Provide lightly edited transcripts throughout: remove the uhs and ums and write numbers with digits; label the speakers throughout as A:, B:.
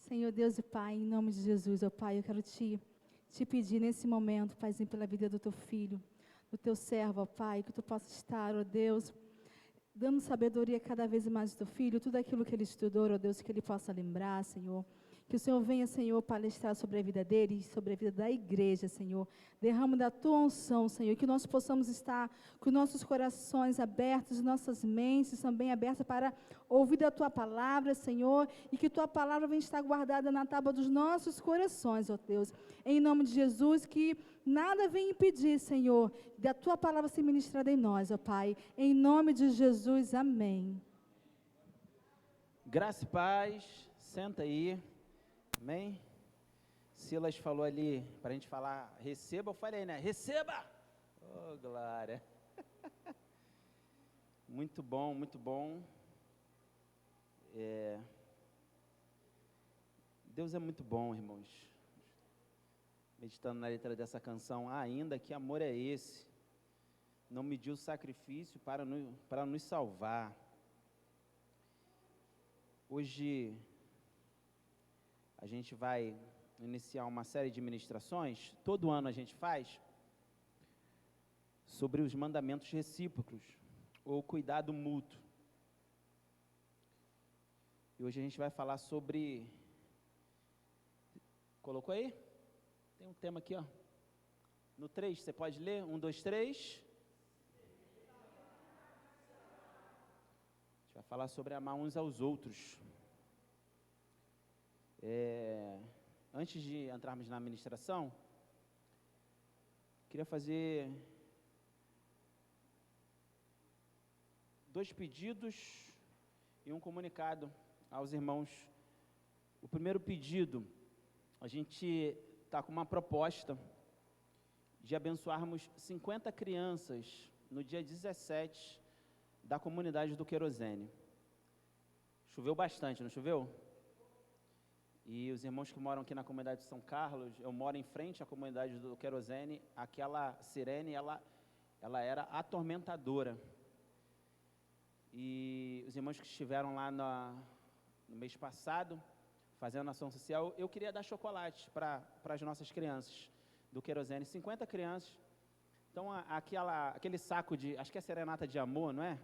A: Senhor Deus e Pai, em nome de Jesus, ó Pai, eu quero te pedir nesse momento, Paizinho, pela vida do teu filho, do teu servo, ó Pai, que tu possa estar, ó Deus, dando sabedoria cada vez mais ao teu filho, tudo aquilo que ele estudou, ó Deus, que ele possa lembrar, Senhor. Que o Senhor venha, Senhor, palestrar sobre a vida dele e sobre a vida da igreja, Senhor. Derrama da tua unção, Senhor, que nós possamos estar com nossos corações abertos, nossas mentes também abertas para ouvir a tua palavra, Senhor, e que tua palavra venha estar guardada na tábua dos nossos corações, ó Deus. Em nome de Jesus, que nada venha impedir, Senhor, da tua palavra ser ministrada em nós, ó Pai. Em nome de Jesus, amém.
B: Graça e paz, senta aí. Amém? Silas falou ali, para a gente falar, receba, eu falei, né? Receba! Oh, glória! Muito bom, muito bom. Deus é muito bom, irmãos. Meditando na letra dessa canção, ainda que amor é esse, não mediu sacrifício para nos salvar. Hoje a gente vai iniciar uma série de ministrações, todo ano a gente faz, sobre os mandamentos recíprocos, ou cuidado mútuo. E hoje a gente vai falar sobre... Colocou aí? Tem um tema aqui, ó. No 3, você pode ler? 1, 2, 3. A gente vai falar sobre amar uns aos outros. Antes de entrarmos na ministração, queria fazer 2 pedidos e um comunicado aos irmãos. O primeiro pedido, a gente está com uma proposta de abençoarmos 50 crianças no dia 17 da comunidade do Querosene. Choveu bastante, não choveu? E os irmãos que moram aqui na comunidade de São Carlos, eu moro em frente à comunidade do Querosene, aquela sirene, ela era atormentadora. E os irmãos que estiveram lá no mês passado, fazendo ação social, eu queria dar chocolate para as nossas crianças do Querosene, 50 crianças. Então, aquele saco de, acho que é serenata de amor, não é?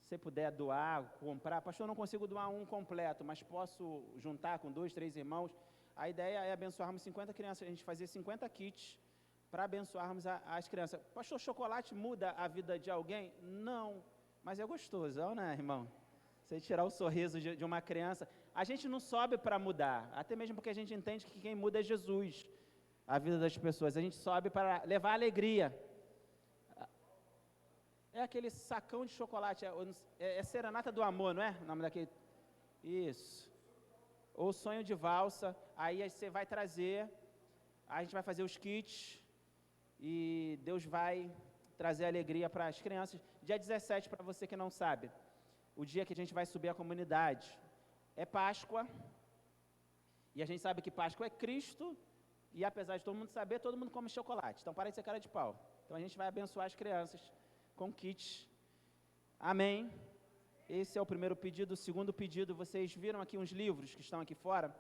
B: Se você puder doar, comprar, pastor, eu não consigo doar um completo, mas posso juntar com 2, 3 irmãos. A ideia é abençoarmos 50 crianças, a gente fazer 50 kits para abençoarmos as crianças. Pastor, chocolate muda a vida de alguém? Não, mas é gostoso, não é, irmão? Você tirar o sorriso de uma criança. A gente não sobe para mudar, até mesmo porque a gente entende que quem muda é Jesus, a vida das pessoas. A gente sobe para levar alegria. É aquele sacão de chocolate, é serenata do amor, não é? O nome daquele... Isso. Ou sonho de valsa, aí você vai trazer, a gente vai fazer os kits, e Deus vai trazer alegria para as crianças. Dia 17, para você que não sabe, o dia que a gente vai subir a comunidade, é Páscoa, e a gente sabe que Páscoa é Cristo, e apesar de todo mundo saber, todo mundo come chocolate, então para de ser cara de pau. Então a gente vai abençoar as crianças com kits. Amém? Esse é o primeiro pedido. O segundo pedido, vocês viram aqui uns livros que estão aqui fora?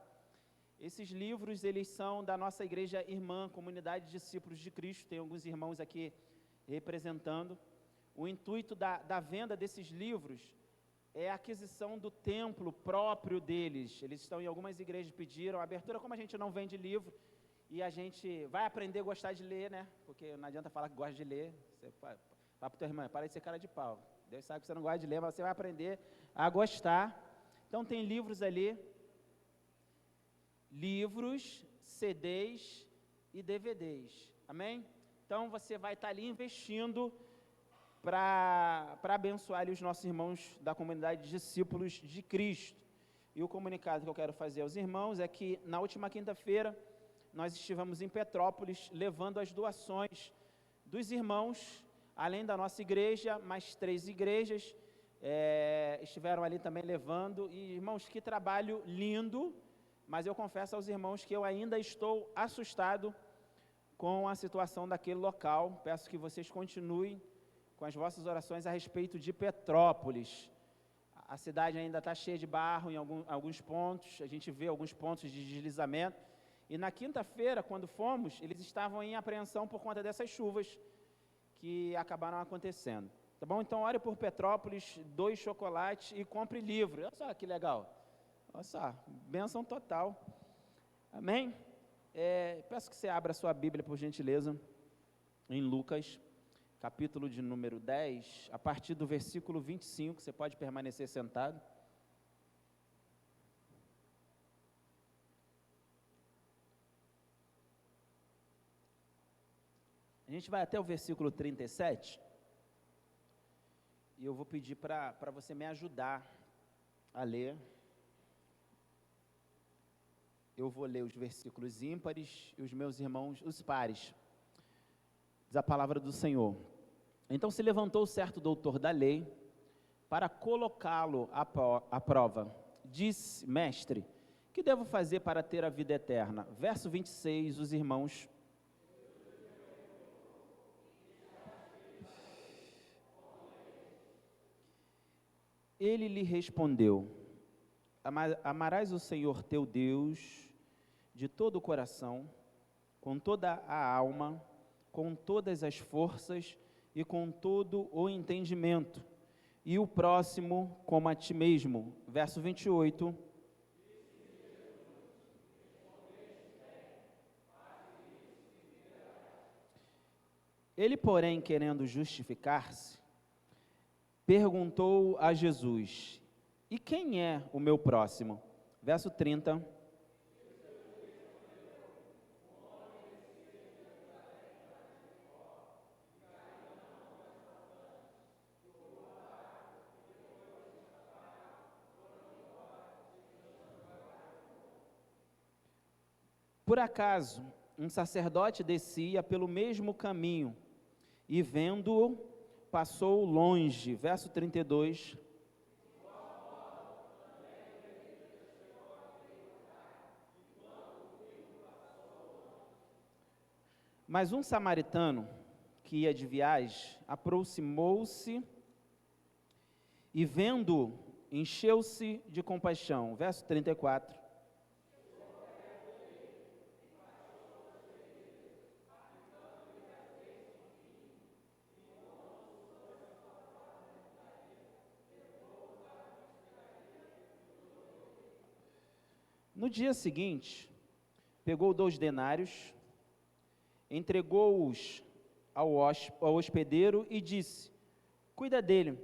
B: Esses livros, eles são da nossa igreja irmã, Comunidade de Discípulos de Cristo. Tem alguns irmãos aqui representando. O intuito da venda desses livros é a aquisição do templo próprio deles. Eles estão em algumas igrejas, pediram a abertura. Como a gente não vende livro, e a gente vai aprender a gostar de ler, né? Porque não adianta falar que gosta de ler. Você fala para o teu irmão, para de ser cara de pau. Deus sabe que você não gosta de ler, mas você vai aprender a gostar. Então tem livros ali, livros, CDs e DVDs. Amém? Então você vai estar ali investindo para abençoar ali os nossos irmãos da comunidade de discípulos de Cristo. E o comunicado que eu quero fazer aos irmãos é que na última quinta-feira nós estivemos em Petrópolis levando as doações dos irmãos. Além da nossa igreja, mais 3 igrejas estiveram ali também levando. E, irmãos, que trabalho lindo, mas eu confesso aos irmãos que eu ainda estou assustado com a situação daquele local. Peço que vocês continuem com as vossas orações a respeito de Petrópolis. a cidade ainda está cheia de barro em alguns pontos, a gente vê alguns pontos de deslizamento. E na quinta-feira, quando fomos, eles estavam em apreensão por conta dessas chuvas que acabaram acontecendo. Tá bom? Então, ore por Petrópolis, 2 chocolates e compre livro. Olha só que legal. Olha só, bênção total. Amém? Peço que você abra a sua Bíblia, por gentileza, em Lucas, capítulo de número 10, a partir do versículo 25, você pode permanecer sentado. A gente vai até o versículo 37, e eu vou pedir para você me ajudar a ler. Eu vou ler os versículos ímpares e os meus irmãos os pares. Diz a palavra do Senhor. Então se levantou certo doutor da lei para colocá-lo à prova. Disse: mestre, que devo fazer para ter a vida eterna? Verso 26, os irmãos... Ele lhe respondeu: amarás o Senhor teu Deus de todo o coração, com toda a alma, com todas as forças e com todo o entendimento, e o próximo como a ti mesmo. Verso 28. Ele, porém, querendo justificar-se, perguntou a Jesus: e quem é o meu próximo? Verso 30. Por acaso, um sacerdote descia pelo mesmo caminho e, vendo-o, passou longe. Verso 32. Mas um samaritano que ia de viagem aproximou-se e, vendo-o, encheu-se de compaixão. Verso 34. No dia seguinte, pegou 2 denários, entregou-os ao hospedeiro e disse: cuida dele,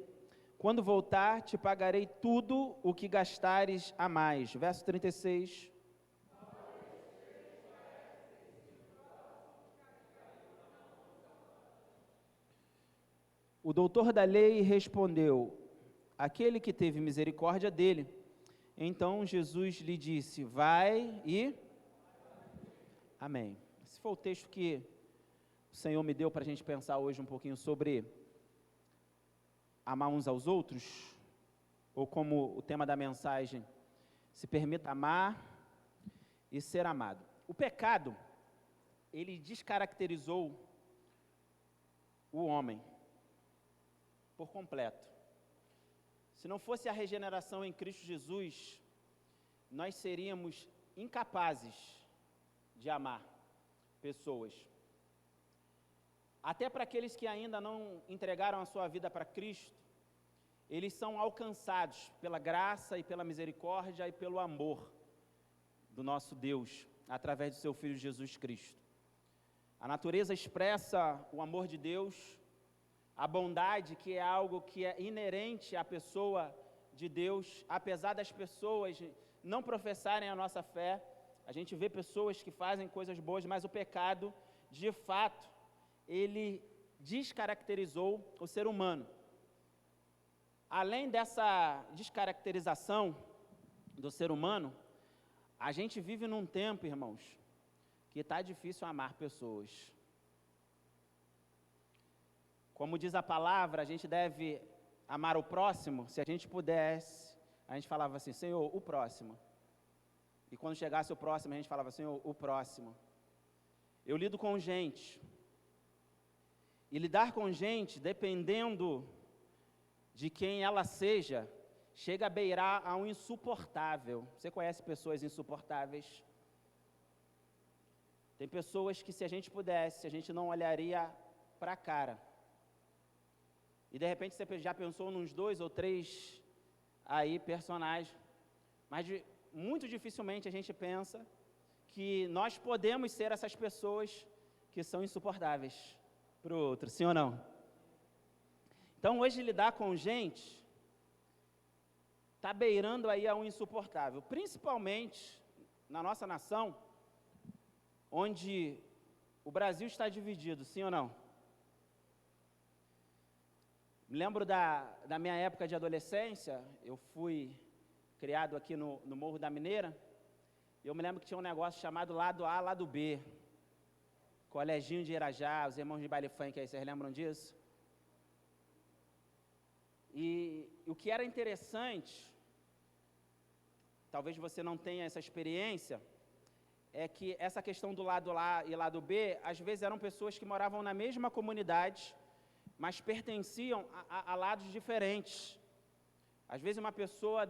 B: quando voltar te pagarei tudo o que gastares a mais. Verso 36. O doutor da lei respondeu: aquele que teve misericórdia dele. Então Jesus lhe disse: vai e... Amém. Esse foi o texto que o Senhor me deu para a gente pensar hoje um pouquinho sobre amar uns aos outros, ou como o tema da mensagem, se permita amar e ser amado. O pecado, ele descaracterizou o homem por completo. Se não fosse a regeneração em Cristo Jesus, nós seríamos incapazes de amar pessoas. Até para aqueles que ainda não entregaram a sua vida para Cristo, eles são alcançados pela graça e pela misericórdia e pelo amor do nosso Deus, através do seu Filho Jesus Cristo. A natureza expressa o amor de Deus, a bondade, que é algo que é inerente à pessoa de Deus, apesar das pessoas não professarem a nossa fé. A gente vê pessoas que fazem coisas boas, mas o pecado, de fato, ele descaracterizou o ser humano. Além dessa descaracterização do ser humano, a gente vive num tempo, irmãos, que está difícil amar pessoas. Como diz a palavra, a gente deve amar o próximo. Se a gente pudesse, a gente falava assim: Senhor, o próximo. E quando chegasse o próximo, a gente falava: Senhor, o próximo. Eu lido com gente. E lidar com gente, dependendo de quem ela seja, chega a beirar a um insuportável. Você conhece pessoas insuportáveis? Tem pessoas que, se a gente pudesse, a gente não olharia para a cara. E, de repente, você já pensou nos 2 ou 3 aí personagens, mas muito dificilmente a gente pensa que nós podemos ser essas pessoas que são insuportáveis para o outro, sim ou não? Então, hoje, lidar com gente está beirando aí a um insuportável, principalmente na nossa nação, onde o Brasil está dividido, sim ou não? Me lembro da minha época de adolescência, eu fui criado aqui no Morro da Mineira, e eu me lembro que tinha um negócio chamado lado A, lado B, Coleginho de Irajá, os irmãos de baile funk aí, vocês lembram disso? E o que era interessante, talvez você não tenha essa experiência, é que essa questão do lado A e lado B, às vezes eram pessoas que moravam na mesma comunidade, mas pertenciam a lados diferentes. Às vezes uma pessoa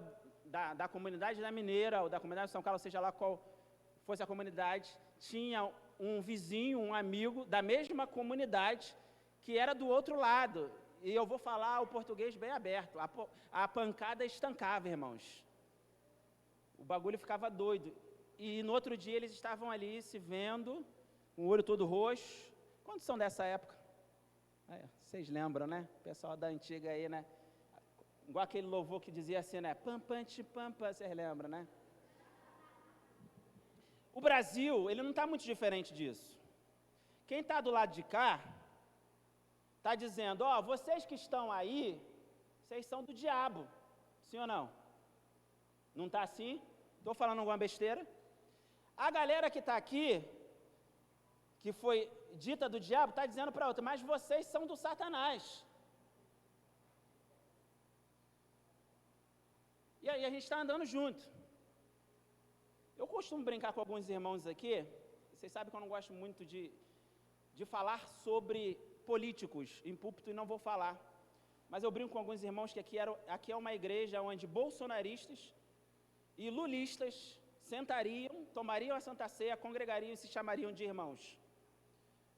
B: da comunidade da Mineira, ou da comunidade de São Carlos, seja lá qual fosse a comunidade, tinha um vizinho, um amigo da mesma comunidade, que era do outro lado. E eu vou falar o português bem aberto, a pancada estancava, irmãos. O bagulho ficava doido. E no outro dia eles estavam ali se vendo, com o olho todo roxo. Quantos são dessa época? Vocês lembram, né? O pessoal da antiga aí, né? Igual aquele louvor que dizia assim, né? Pam, pam, ti, pam, pam, vocês lembram, né? O Brasil, ele não está muito diferente disso. Quem está do lado de cá, está dizendo, ó, vocês que estão aí, vocês são do diabo. Sim ou não? Não está assim? Estou falando alguma besteira? A galera que está aqui, que foi dita do diabo, está dizendo para outra, mas vocês são do Satanás. E aí a gente está andando junto. Eu costumo brincar com alguns irmãos aqui, vocês sabem que eu não gosto muito de falar sobre políticos em púlpito e não vou falar. Mas eu brinco com alguns irmãos que aqui é uma igreja onde bolsonaristas e lulistas sentariam, tomariam a Santa Ceia, congregariam e se chamariam de irmãos.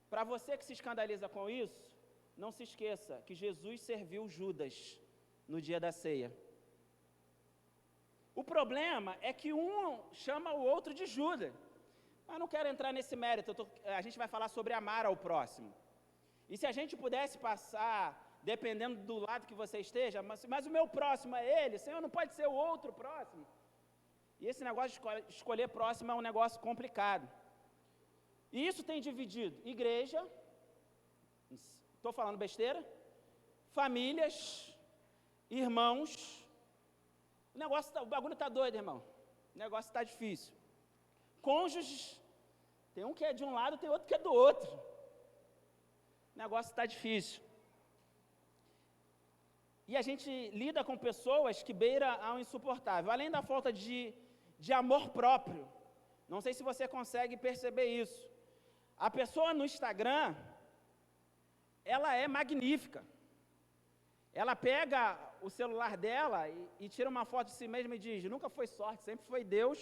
B: Para você que se escandaliza com isso, não se esqueça que Jesus serviu Judas no dia da ceia. O problema é que um chama o outro de Judas. Mas não quero entrar nesse mérito, a gente vai falar sobre amar ao próximo. E se a gente pudesse passar, dependendo do lado que você esteja, mas o meu próximo é ele, Senhor, não pode ser o outro próximo. E esse negócio de escolher próximo é um negócio complicado. E isso tem dividido igreja, estou falando besteira, famílias, irmãos. O bagulho está doido, irmão. O negócio está difícil. Cônjuges, tem um que é de um lado, tem outro que é do outro. O negócio está difícil. E a gente lida com pessoas que beira ao insuportável. Além da falta de amor próprio. Não sei se você consegue perceber isso. A pessoa no Instagram, ela é magnífica. Ela pega o celular dela e tira uma foto de si mesma e diz, nunca foi sorte, sempre foi Deus,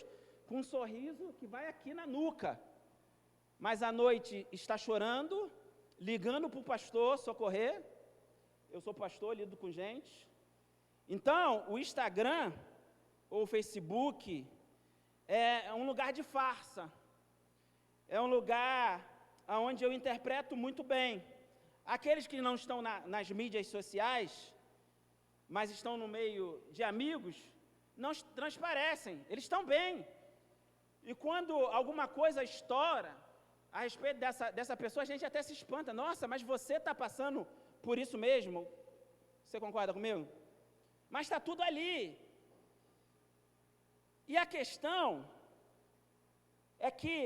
B: com um sorriso que vai aqui na nuca. Mas à noite está chorando, ligando para o pastor socorrer. Eu sou pastor, lido com gente. Então, o Instagram ou o Facebook é um lugar de farsa. É um lugar onde eu interpreto muito bem. Aqueles que não estão nas mídias sociais, mas estão no meio de amigos, não transparecem, eles estão bem. E quando alguma coisa estoura a respeito dessa pessoa, a gente até se espanta. Nossa, mas você está passando por isso mesmo? Você concorda comigo? Mas está tudo ali. E a questão é que,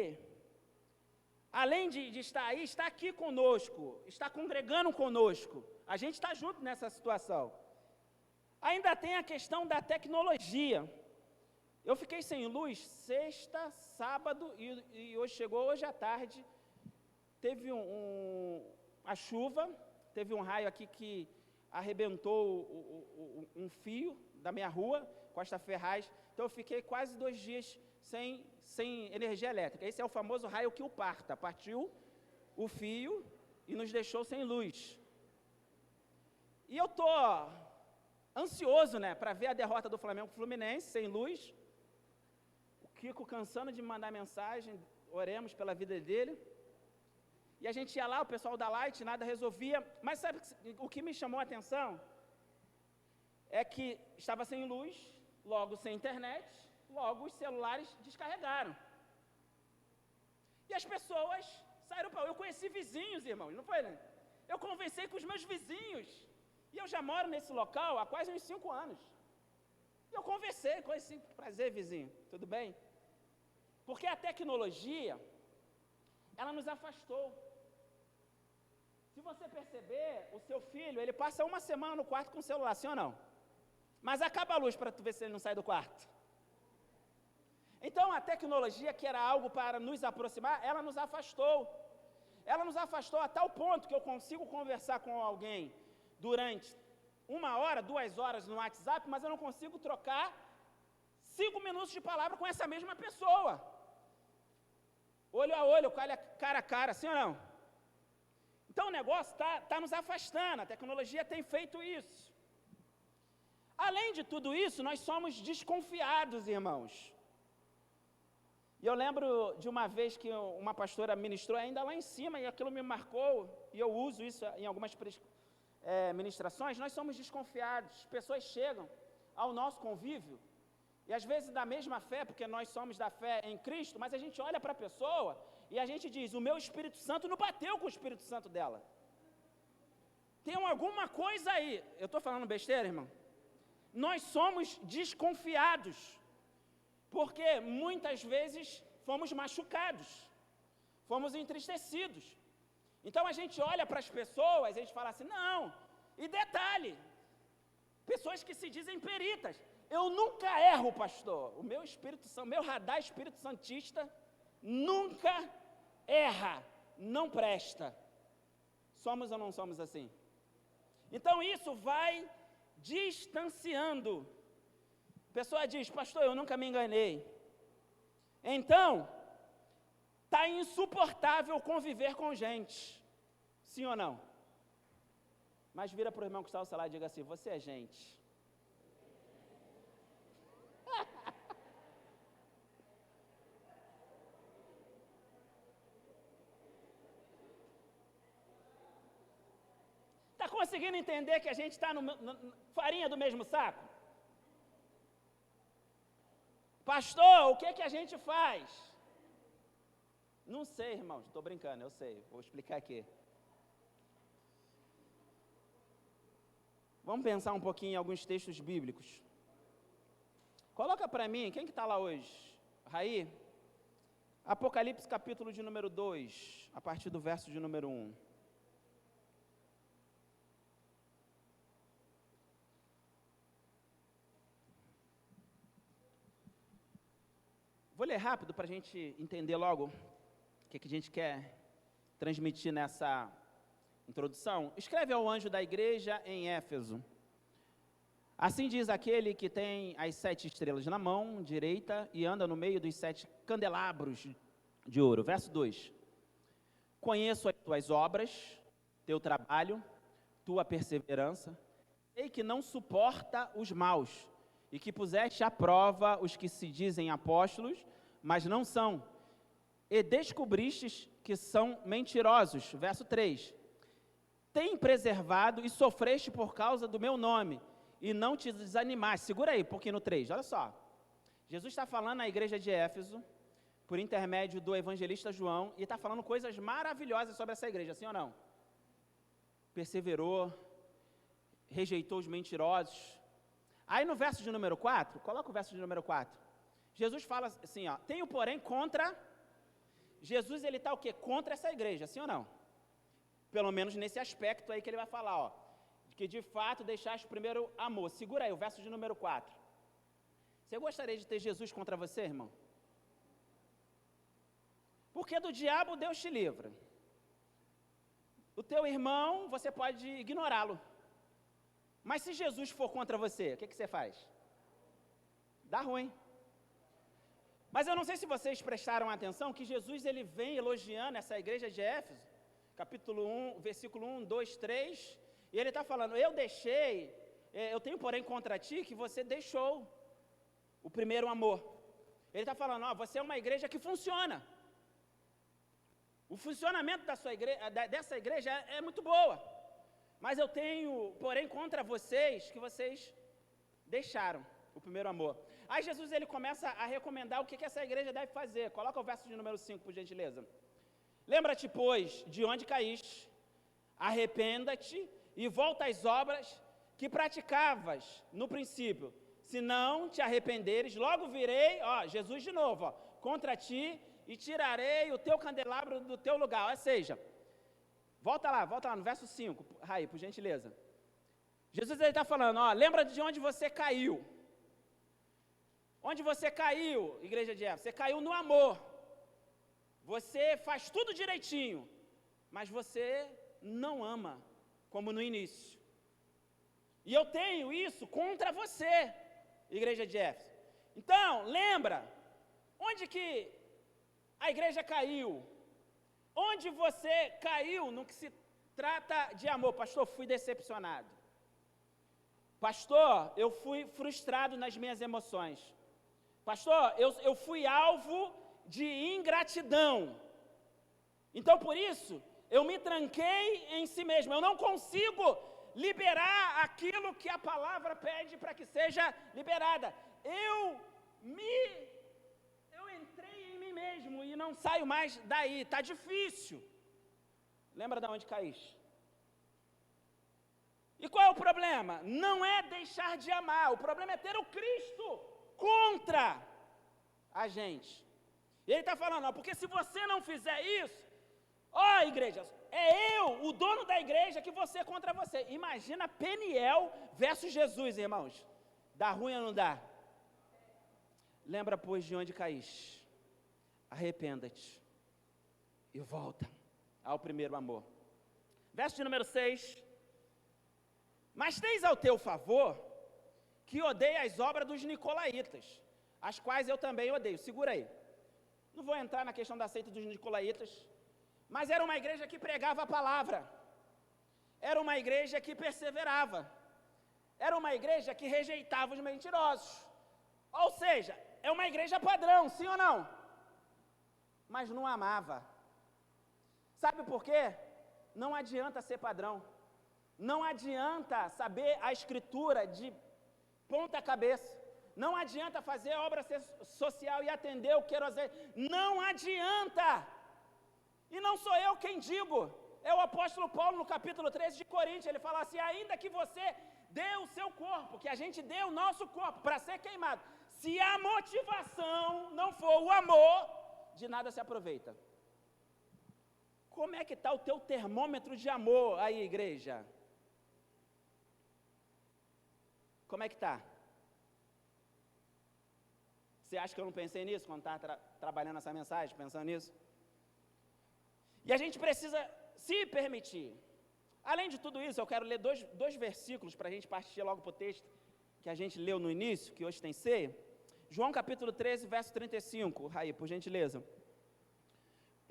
B: além de estar aí, está aqui conosco, está congregando conosco. A gente está junto nessa situação. Ainda tem a questão da tecnologia. Eu fiquei sem luz sexta, sábado e hoje à tarde. Teve a chuva, teve um raio aqui que arrebentou um fio da minha rua, Costa Ferraz, então eu fiquei quase 2 dias sem energia elétrica. Esse é o famoso raio que o parta, partiu o fio e nos deixou sem luz. E eu tô ansioso, né, para ver a derrota do Flamengo Fluminense, sem luz. O Kiko cansando de me mandar mensagem, oremos pela vida dele. E a gente ia lá, o pessoal da Light, nada resolvia. Mas sabe o que me chamou a atenção? É que estava sem luz, logo sem internet, logo os celulares descarregaram. E as pessoas saíram para... Eu conheci vizinhos, irmãos, não foi, né? Eu conversei com os meus vizinhos. E eu já moro nesse local há quase uns 5 anos. E eu conheci, prazer, vizinho, tudo bem? Porque a tecnologia, ela nos afastou. Se você perceber, o seu filho, ele passa 1 semana no quarto com o celular, sim ou não? Mas acaba a luz para tu ver se ele não sai do quarto. Então, a tecnologia, que era algo para nos aproximar, ela nos afastou. Ela nos afastou a tal ponto que eu consigo conversar com alguém durante 1 hora, 2 horas no WhatsApp, mas eu não consigo trocar 5 minutos de palavra com essa mesma pessoa. Olho a olho, cara a cara, sim ou não? Então o negócio está nos afastando, a tecnologia tem feito isso. Além de tudo isso, nós somos desconfiados, irmãos. E eu lembro de uma vez que uma pastora ministrou ainda lá em cima, e aquilo me marcou, e eu uso isso em algumas ministrações. Nós somos desconfiados, pessoas chegam ao nosso convívio, e às vezes da mesma fé, porque nós somos da fé em Cristo, mas a gente olha para a pessoa e a gente diz, o meu Espírito Santo não bateu com o Espírito Santo dela. Tem alguma coisa aí. Eu estou falando besteira, irmão? Nós somos desconfiados, porque muitas vezes fomos machucados, fomos entristecidos. Então a gente olha para as pessoas e a gente fala assim, não, e detalhe, pessoas que se dizem peritas. Eu nunca erro, pastor. O meu Espírito Santo, meu radar Espírito Santista nunca erra, não presta. Somos ou não somos assim? Então isso vai distanciando. A pessoa diz, pastor, eu nunca me enganei. Então, está insuportável conviver com gente. Sim ou não? Mas vira para o irmão que está ao seu lado e diga assim, você é gente. Está conseguindo entender que a gente está farinha do mesmo saco? Pastor, o que a gente faz? Não sei, irmãos, estou brincando, eu sei, vou explicar aqui. Vamos pensar um pouquinho em alguns textos bíblicos. Coloca para mim, quem que está lá hoje? Raí? Apocalipse capítulo de número 2, a partir do verso de número 1. Vou ler rápido para a gente entender logo o que a gente quer transmitir nessa introdução. Escreve ao anjo da igreja em Éfeso. Assim diz aquele que tem as 7 estrelas na mão direita e anda no meio dos 7 candelabros de ouro. Verso 2. Conheço as tuas obras, teu trabalho, tua perseverança, sei que não suporta os maus, e que puseste à prova os que se dizem apóstolos, mas não são, e descobristes que são mentirosos. Verso 3. Tem preservado e sofreste por causa do meu nome, e não te desanimaste. Segura aí, um pouquinho no 3, olha só. Jesus está falando na igreja de Éfeso, por intermédio do evangelista João, e está falando coisas maravilhosas sobre essa igreja, sim ou não? Perseverou, rejeitou os mentirosos. Aí no verso de número 4, coloca o verso de número 4. Jesus fala assim, ó, tenho porém contra... Jesus, ele está o quê? Contra essa igreja, sim ou não? Pelo menos nesse aspecto aí que ele vai falar, ó. Que de fato deixaste o primeiro amor. Segura aí, o verso de número 4. Você gostaria de ter Jesus contra você, irmão? Porque do diabo Deus te livra. O teu irmão, você pode ignorá-lo. Mas se Jesus for contra você, o que você faz? dá ruim. Mas eu não sei se vocês prestaram atenção que Jesus ele vem elogiando essa igreja de Éfeso, capítulo 1, versículo 1, 2, 3, e ele está falando, eu tenho porém contra ti que você deixou o primeiro amor. Ele está falando, você é uma igreja que funciona. O funcionamento dessa igreja é muito boa. Mas eu tenho, porém, contra vocês que vocês deixaram o primeiro amor. Aí Jesus ele começa a recomendar o que essa igreja deve fazer. Coloca o verso de número 5, por gentileza. Lembra-te, pois, de onde caíste, arrependa-te e volta às obras que praticavas no princípio. Se não te arrependeres, logo virei, Jesus de novo, contra ti e tirarei o teu candelabro do teu lugar. Ou seja, volta lá no verso 5, Raí, por gentileza. Jesus está falando, lembra de onde você caiu. Onde você caiu, igreja de Éfeso? Você caiu no amor. Você faz tudo direitinho, mas você não ama, como no início. E eu tenho isso contra você, igreja de Éfeso. Então, lembra, onde que a igreja caiu? Onde você caiu no que se trata de amor? Pastor, fui decepcionado. Pastor, eu fui frustrado nas minhas emoções. Pastor, eu fui alvo de ingratidão. Então, por isso, eu me tranquei em si mesmo. Eu não consigo liberar aquilo que a palavra pede para que seja liberada. Eu entrei em mim mesmo e não saio mais daí. Está difícil. Lembra de onde caíste? E qual é o problema? Não é deixar de amar. O problema é ter o Cristo contra a gente. Ele está falando, porque se você não fizer isso, igreja, é eu, o dono da igreja, que você contra você. Imagina Peniel versus Jesus, irmãos. Dá ruim ou não dá? Lembra, pois, de onde caíste. Arrependa-te e volta ao primeiro amor. Verso de número 6. Mas tens ao teu favor que odeia as obras dos nicolaítas, as quais eu também odeio. Segura aí. Não vou entrar na questão da seita dos nicolaítas, mas era uma igreja que pregava a palavra. Era uma igreja que perseverava. Era uma igreja que rejeitava os mentirosos. Ou seja, é uma igreja padrão, sim ou não? Mas não amava. Sabe por quê? Não adianta ser padrão. Não adianta saber a escritura de ponta cabeça. Não adianta fazer obra social e atender o querosene. Não adianta. E não sou eu quem digo. É o apóstolo Paulo no capítulo 13 de Coríntios. Ele fala assim, ainda que você dê o seu corpo, que a gente dê o nosso corpo para ser queimado, se a motivação não for o amor, de nada se aproveita. Como é que está o teu termômetro de amor aí, igreja? Como é que está? Você acha que eu não pensei nisso quando estava trabalhando essa mensagem, pensando nisso? E a gente precisa se permitir. Além de tudo isso, eu quero ler dois versículos para a gente partir logo para o texto que a gente leu no início, que hoje tem ceia. João capítulo 13, verso 35. Raí, por gentileza.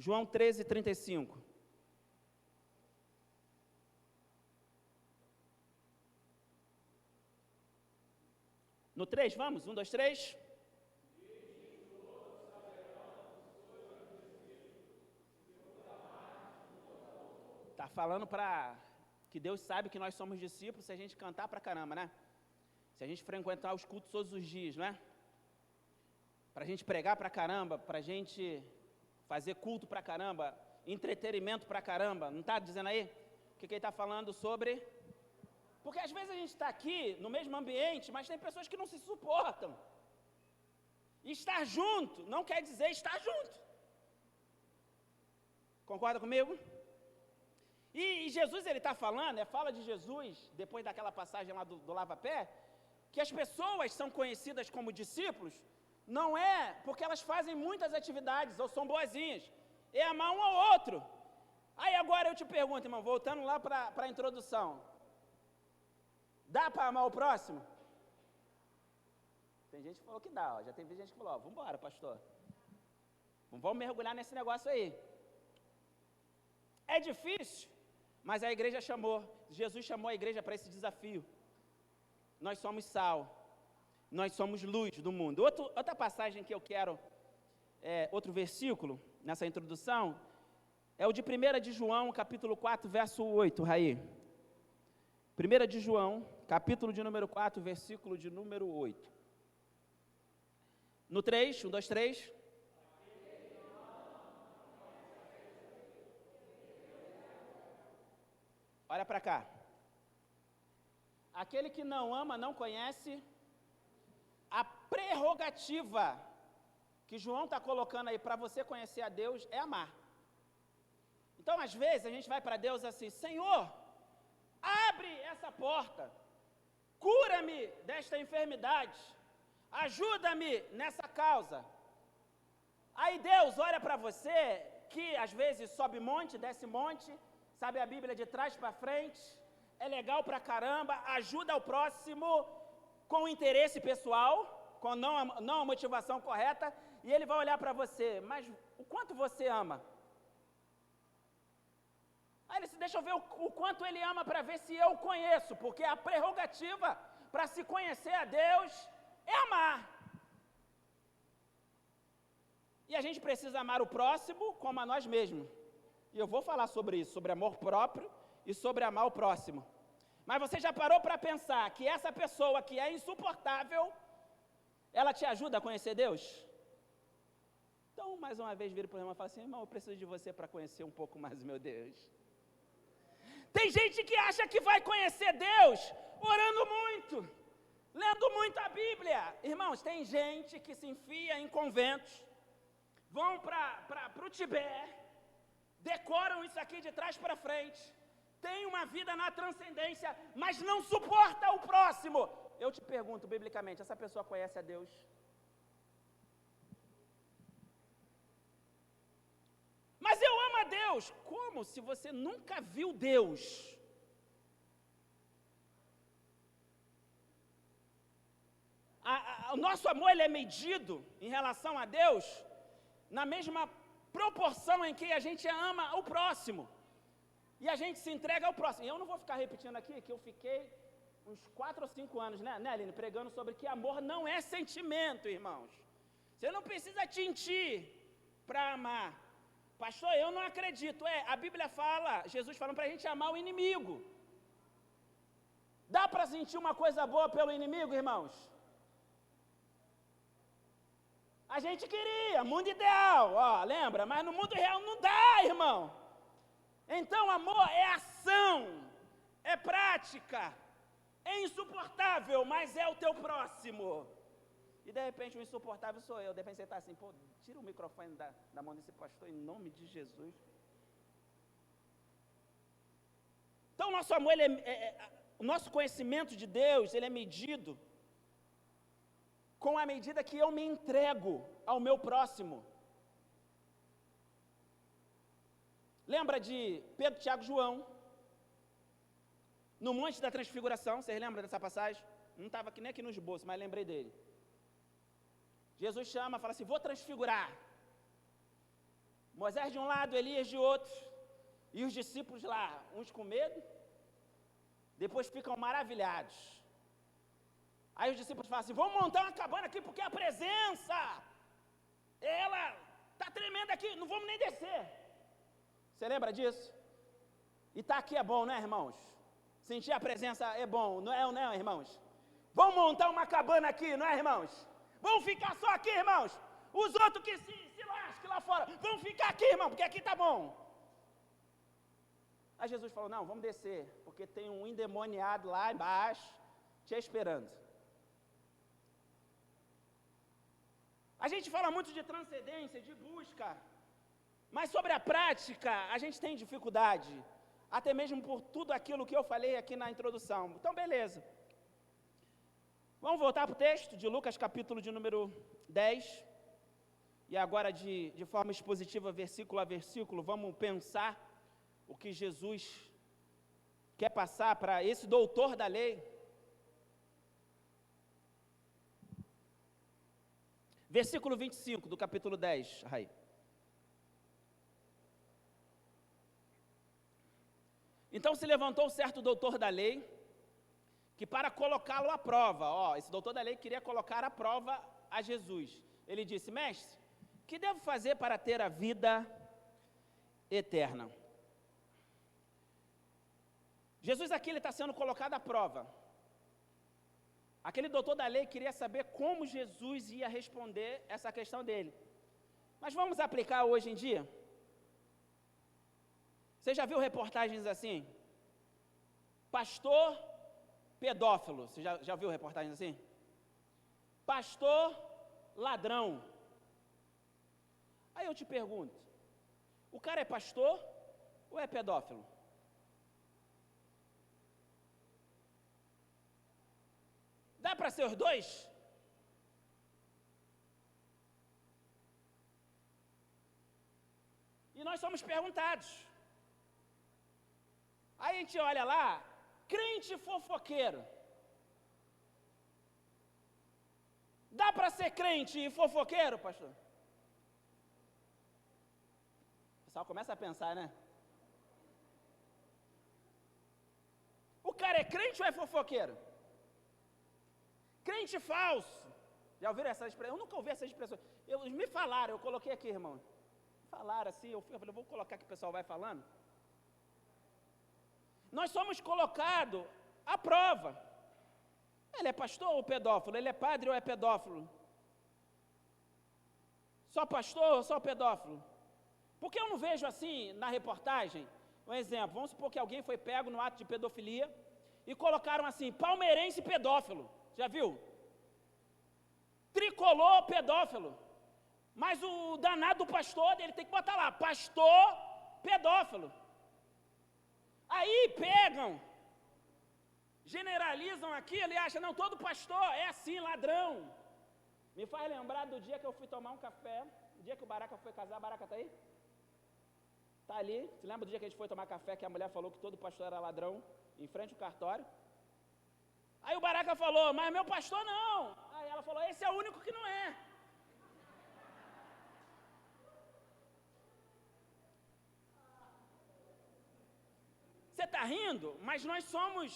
B: João 13, 35. No 3, vamos? 1, 2, 3. Está falando para que Deus sabe que nós somos discípulos se a gente cantar pra caramba, né? Se a gente frequentar os cultos todos os dias, né? Para a gente pregar pra caramba, para a gente fazer culto pra caramba, entretenimento pra caramba, não está dizendo aí? O que ele está falando sobre? Porque às vezes a gente está aqui no mesmo ambiente, mas tem pessoas que não se suportam. E estar junto não quer dizer estar junto. Concorda comigo? E Jesus, ele está falando, fala de Jesus, depois daquela passagem lá do lava-pé, que as pessoas são conhecidas como discípulos, não é porque elas fazem muitas atividades ou são boazinhas, é amar um ao outro. Aí agora eu te pergunto, irmão, voltando lá para a introdução, dá para amar o próximo? Tem gente que falou que dá, ó. Já teve gente que falou, ó, vamos embora, pastor. Vamos mergulhar nesse negócio aí. É difícil, mas a igreja chamou, Jesus chamou a igreja para esse desafio. Nós somos sal, nós somos luz do mundo. Outra passagem que eu quero, outro versículo nessa introdução, é o de 1 de João, capítulo 4, verso 8, Raí. 1 de João, capítulo de número 4, versículo de número 8. No 3, 1, 2, 3. Olha para cá. Aquele que não ama não conhece a prerrogativa que João está colocando aí para você conhecer a Deus é amar. Então, às vezes, a gente vai para Deus assim, Senhor, abre essa porta, cura-me desta enfermidade, ajuda-me nessa causa. Aí Deus olha para você, que às vezes sobe monte, desce monte, sabe a Bíblia de trás para frente, é legal pra caramba, ajuda o próximo com interesse pessoal, com não a motivação correta, e ele vai olhar para você, mas o quanto você ama? Aí ele disse, deixa eu ver o quanto ele ama para ver se eu conheço, porque a prerrogativa para se conhecer a Deus é amar. E a gente precisa amar o próximo como a nós mesmos. E eu vou falar sobre isso, sobre amor próprio e sobre amar o próximo. Mas você já parou para pensar que essa pessoa que é insuportável, ela te ajuda a conhecer Deus? Então, mais uma vez, vira para o irmão e fala assim, irmão, eu preciso de você para conhecer um pouco mais o meu Deus. Tem gente que acha que vai conhecer Deus orando muito, lendo muito a Bíblia. Irmãos, tem gente que se enfia em conventos, vão para o Tibete, decoram isso aqui de trás para frente, tem uma vida na transcendência, mas não suporta o próximo. Eu te pergunto, biblicamente, essa pessoa conhece a Deus? Mas eu amo a Deus. Como se você nunca viu Deus? O nosso amor ele é medido em relação a Deus na mesma proporção em que a gente ama o próximo. E a gente se entrega ao próximo. E eu não vou ficar repetindo aqui que eu fiquei uns 4 ou 5 anos, né, Aline, pregando sobre que amor não é sentimento, irmãos. Você não precisa tintir para amar. Pastor, eu não acredito. A Bíblia fala, Jesus falando para a gente amar o inimigo. Dá para sentir uma coisa boa pelo inimigo, irmãos? A gente queria, mundo ideal, ó, lembra? Mas no mundo real não dá, irmão. Então, amor é ação, é prática, é insuportável, mas é o teu próximo. E de repente o insuportável sou eu. De repente você está assim, pô, tira o microfone da mão desse pastor em nome de Jesus. Então, nosso amor, o nosso conhecimento de Deus, ele é medido com a medida que eu me entrego ao meu próximo. Lembra de Pedro, Tiago e João? No Monte da Transfiguração, vocês lembram dessa passagem? Não estava aqui nem aqui no esboço, mas lembrei dele. Jesus chama, fala assim, vou transfigurar. Moisés de um lado, Elias de outro, e os discípulos lá, uns com medo, depois ficam maravilhados. Aí os discípulos falam assim, vamos montar uma cabana aqui, porque a presença, ela está tremenda aqui, não vamos nem descer. Você lembra disso? E tá aqui é bom, né, irmãos? Sentir a presença é bom, não é, irmãos? Vamos montar uma cabana aqui, não é, irmãos? Vamos ficar só aqui, irmãos? Os outros que se lasquem lá fora, vamos ficar aqui, irmão, porque aqui tá bom. Aí Jesus falou, não, vamos descer, porque tem um endemoniado lá embaixo, te esperando. A gente fala muito de transcendência, de busca, mas sobre a prática, a gente tem dificuldade, até mesmo por tudo aquilo que eu falei aqui na introdução. Então, beleza. Vamos voltar para o texto de Lucas, capítulo de número 10. E agora, de forma expositiva, versículo a versículo, vamos pensar o que Jesus quer passar para esse doutor da lei. Versículo 25 do capítulo 10, Rai. Então se levantou certo doutor da lei, que para colocá-lo à prova, esse doutor da lei queria colocar à prova a Jesus. Ele disse: mestre, que devo fazer para ter a vida eterna? Jesus aqui está sendo colocado à prova. Aquele doutor da lei queria saber como Jesus ia responder essa questão dele. Mas vamos aplicar hoje em dia? Você já viu reportagens assim? Pastor pedófilo. Você já viu reportagens assim? Pastor ladrão. Aí eu te pergunto, o cara é pastor ou é pedófilo? Dá para ser os dois? E nós somos perguntados. Aí a gente olha lá, crente fofoqueiro. Dá para ser crente e fofoqueiro, pastor? O pessoal começa a pensar, né? O cara é crente ou é fofoqueiro? Crente falso. Já ouviram essa expressão? Eu nunca ouvi essa expressão. Me falaram, eu coloquei aqui, irmão. Falaram assim, eu falei, vou colocar que o pessoal vai falando. Nós somos colocados à prova. Ele é pastor ou pedófilo? Ele é padre ou é pedófilo? Só pastor ou só pedófilo? Porque eu não vejo assim na reportagem, um exemplo, vamos supor que alguém foi pego no ato de pedofilia e colocaram assim, palmeirense pedófilo. Já viu? Tricolor pedófilo. Mas o danado do pastor dele tem que botar lá, pastor pedófilo. Aí pegam, generalizam aquilo e acham, não, todo pastor é assim, ladrão. Me faz lembrar do dia que eu fui tomar um café, o dia que o Baraca foi casar. Baraca está aí? Está ali. Você lembra do dia que a gente foi tomar café, que a mulher falou que todo pastor era ladrão, em frente ao cartório? Aí o Baraca falou, mas meu pastor não. Aí ela falou, esse é o único que não é. Você está rindo? Mas nós somos...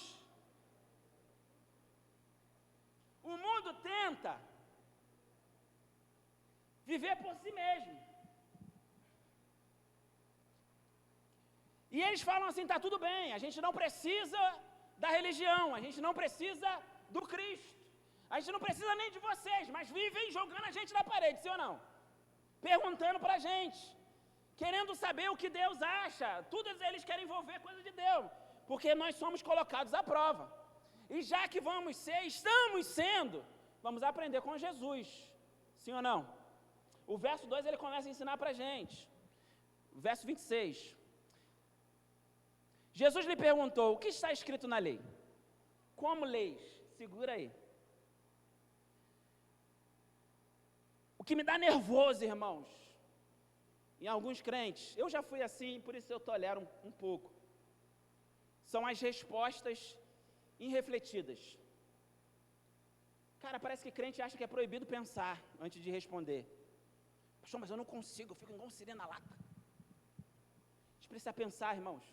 B: O mundo tenta viver por si mesmo. E eles falam assim, está tudo bem, a gente não precisa da religião, a gente não precisa do Cristo, a gente não precisa nem de vocês, mas vivem jogando a gente na parede, sim ou não? Perguntando para a gente, querendo saber o que Deus acha, todos eles querem envolver coisa de Deus, porque nós somos colocados à prova, e já que estamos sendo, vamos aprender com Jesus, sim ou não? O verso 2 ele começa a ensinar para a gente, verso 26, Jesus lhe perguntou, o que está escrito na lei? Como leis? Segura aí. O que me dá nervoso, irmãos, em alguns crentes, eu já fui assim, por isso eu tolero um pouco, são as respostas irrefletidas. Cara, parece que crente acha que é proibido pensar antes de responder. Pastor, mas eu não consigo, eu fico igual um sirene na lata. A gente precisa pensar, irmãos.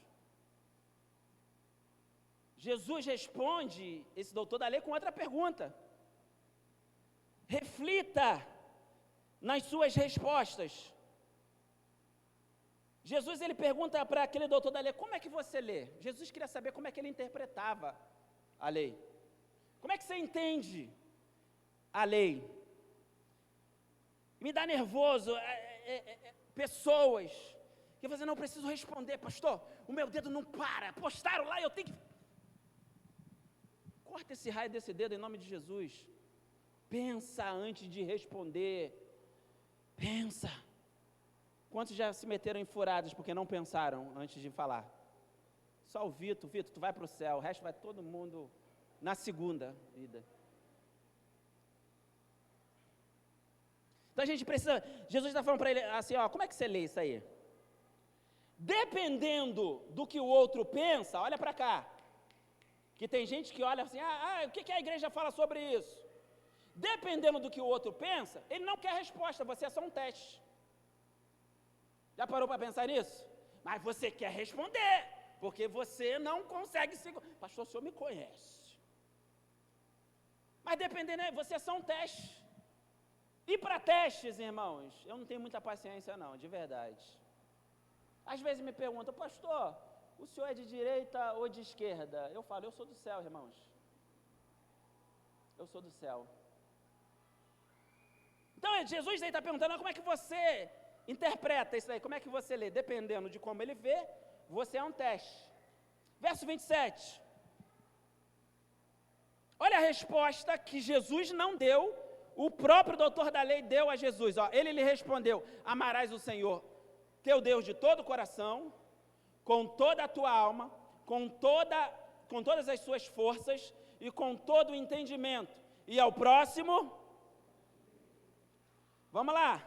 B: Jesus responde, esse doutor da lei, com outra pergunta. Reflita nas suas respostas. Jesus, ele pergunta para aquele doutor da lei, como é que você lê? Jesus queria saber como é que ele interpretava a lei. Como é que você entende a lei? Me dá nervoso, pessoas que você não preciso responder, pastor, o meu dedo não para, postaram lá, eu tenho que... Corta esse raio desse dedo em nome de Jesus. Pensa antes de responder. Pensa. Quantos já se meteram em furadas porque não pensaram antes de falar? Só o Vitor, tu vai para o céu, o resto vai todo mundo na segunda vida. Então a gente precisa, Jesus está falando para ele assim, como é que você lê isso aí? Dependendo do que o outro pensa, olha para cá. Que tem gente que olha assim, o que a igreja fala sobre isso? dependendo do que o outro pensa, ele não quer resposta, você é só um teste. Já parou para pensar nisso? Mas você quer responder, porque você não consegue se... Pastor, o senhor me conhece. Mas dependendo, você é só um teste. E para testes, irmãos, eu não tenho muita paciência não, de verdade. Às vezes me perguntam, pastor, o senhor é de direita ou de esquerda? Eu falo, eu sou do céu, irmãos. Eu sou do céu. Então, Jesus aí está perguntando, como é que você interpreta isso aí? Como é que você lê? Dependendo de como ele vê, você é um teste. Verso 27. Olha a resposta que Jesus não deu, o próprio doutor da lei deu a Jesus. Ó, ele lhe respondeu, amarás o Senhor, teu Deus, de todo o coração, com toda a tua alma, com todas as suas forças e com todo o entendimento. E ao próximo, vamos lá,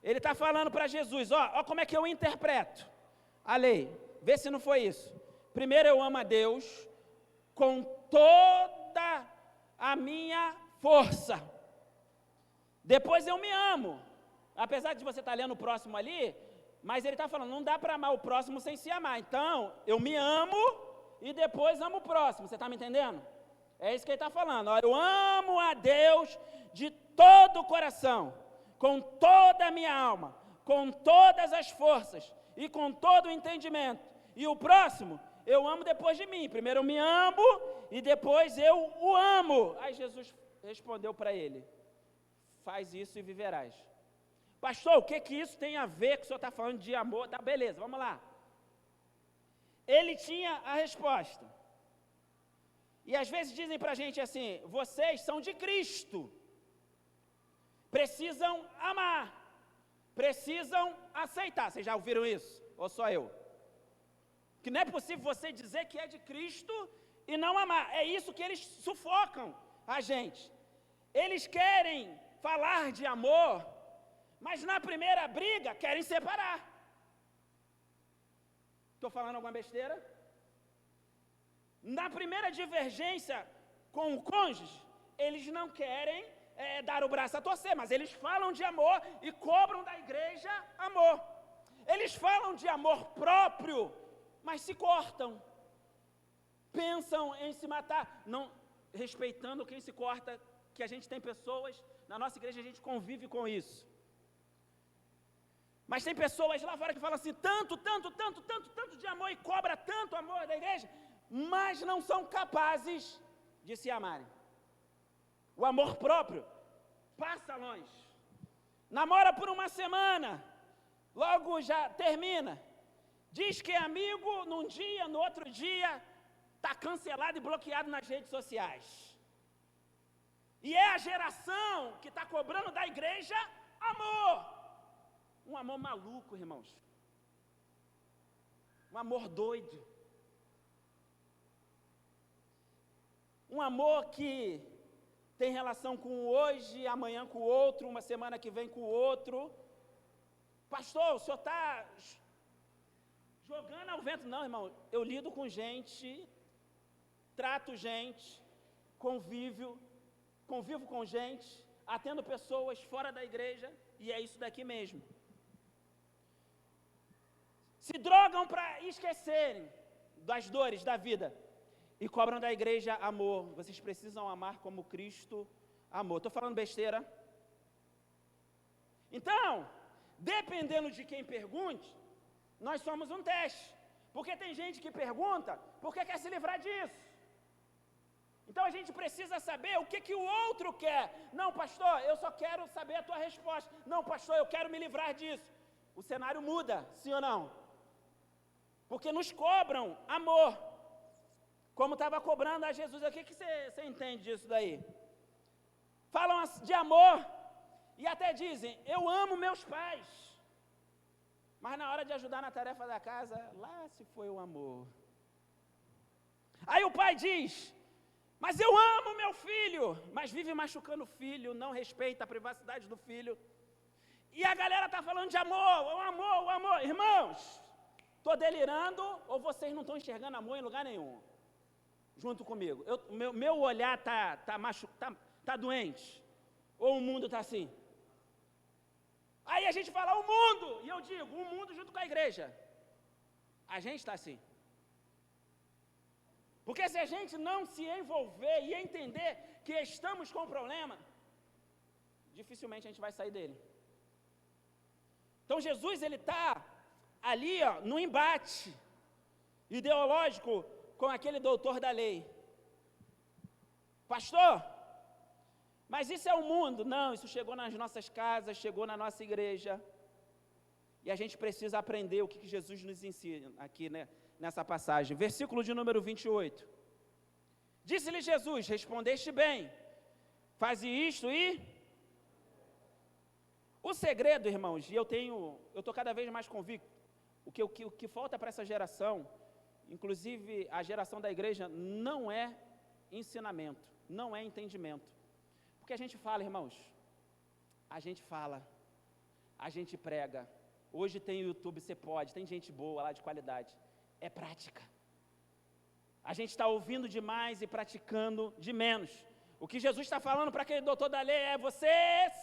B: ele está falando para Jesus, ó como é que eu interpreto a lei, vê se não foi isso. Primeiro eu amo a Deus com toda a minha força, depois eu me amo, apesar de você estar lendo o próximo ali, mas ele está falando, não dá para amar o próximo sem se amar, então eu me amo e depois amo o próximo, você está me entendendo? É isso que ele está falando, ó, eu amo a Deus de todo o coração, com toda a minha alma, com todas as forças e com todo o entendimento, e o próximo eu amo depois de mim, primeiro eu me amo e depois eu o amo. Aí Jesus respondeu para ele, faz isso e viverás. Pastor, o que isso tem a ver com o senhor está falando de amor? Tá, beleza, vamos lá. Ele tinha a resposta. E às vezes dizem para a gente assim, vocês são de Cristo, precisam amar, precisam aceitar. Vocês já ouviram isso? Ou só eu? Que não é possível você dizer que é de Cristo e não amar. É isso que eles sufocam a gente. Eles querem falar de amor, mas na primeira briga querem separar. Estou falando alguma besteira? Na primeira divergência com o cônjuge, eles não querem dar o braço a torcer, mas eles falam de amor e cobram da igreja amor. Eles falam de amor próprio, mas se cortam. Pensam em se matar, não respeitando quem se corta, que a gente tem pessoas, na nossa igreja a gente convive com isso. Mas tem pessoas lá fora que falam assim, tanto de amor e cobra tanto amor da igreja, mas não são capazes de se amarem. O amor próprio passa longe. Namora por uma semana, logo já termina. Diz que é amigo num dia, no outro dia está cancelado e bloqueado nas redes sociais. E é a geração que está cobrando da igreja amor. Um amor maluco, irmãos. Um amor doido. Um amor que tem relação com o hoje, amanhã com o outro, uma semana que vem com o outro. Pastor, o senhor está jogando ao vento? Não, irmão, eu lido com gente, trato gente, convivo com gente, atendo pessoas fora da igreja, e é isso daqui mesmo. Se drogam para esquecerem das dores da vida e cobram da igreja amor. Vocês precisam amar como Cristo amou. Estou falando besteira? Então, dependendo de quem pergunte, nós somos um teste. Porque tem gente que pergunta porque quer se livrar disso. Então a gente precisa saber o que o outro quer. Não, pastor, eu só quero saber a tua resposta. Não, pastor, eu quero me livrar disso. O cenário muda, sim ou não? Porque nos cobram amor, como estava cobrando a Jesus. O que você entende disso daí? Falam de amor e até dizem, eu amo meus pais. Mas na hora de ajudar na tarefa da casa, lá se foi o amor. Aí o pai diz, mas eu amo meu filho, mas vive machucando o filho, não respeita a privacidade do filho. E a galera está falando de amor, o amor, o amor. Irmãos, estou delirando ou vocês não estão enxergando amor em lugar nenhum? Junto comigo. Meu olhar está doente. Ou o mundo está assim? Aí a gente fala o mundo, e eu digo, o mundo junto com a igreja. A gente está assim. Porque se a gente não se envolver e entender que estamos com problema, dificilmente a gente vai sair dele. Então Jesus, ele está ali, ó, no embate ideológico com aquele doutor da lei. Pastor, mas isso é o mundo? Não, isso chegou nas nossas casas, chegou na nossa igreja. E a gente precisa aprender o que Jesus nos ensina aqui, né, nessa passagem. Versículo de número 28. Disse-lhe Jesus, respondeste bem, faze isto e... O segredo, irmãos, e eu estou cada vez mais convicto, o que falta para essa geração, inclusive a geração da igreja, não é ensinamento, não é entendimento. Porque a gente fala, irmãos, a gente fala, a gente prega. Hoje tem YouTube, você pode, tem gente boa lá de qualidade. É prática. A gente está ouvindo demais e praticando de menos. O que Jesus está falando para aquele doutor da lei é: você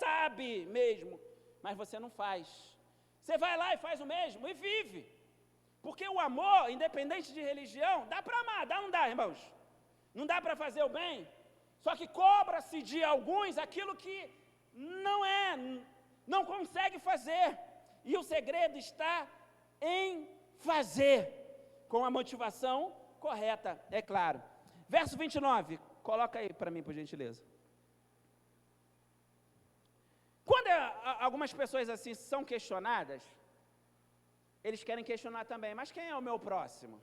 B: sabe mesmo, mas você não faz. Você vai lá e faz o mesmo e vive. Porque o amor, independente de religião, dá para amar, dá ou não dá, irmãos? Não dá para fazer o bem? Só que cobra-se de alguns aquilo que não consegue fazer. E o segredo está em fazer, com a motivação correta, é claro. Verso 29, coloca aí para mim, por gentileza. Quando algumas pessoas assim são questionadas, eles querem questionar também, mas quem é o meu próximo?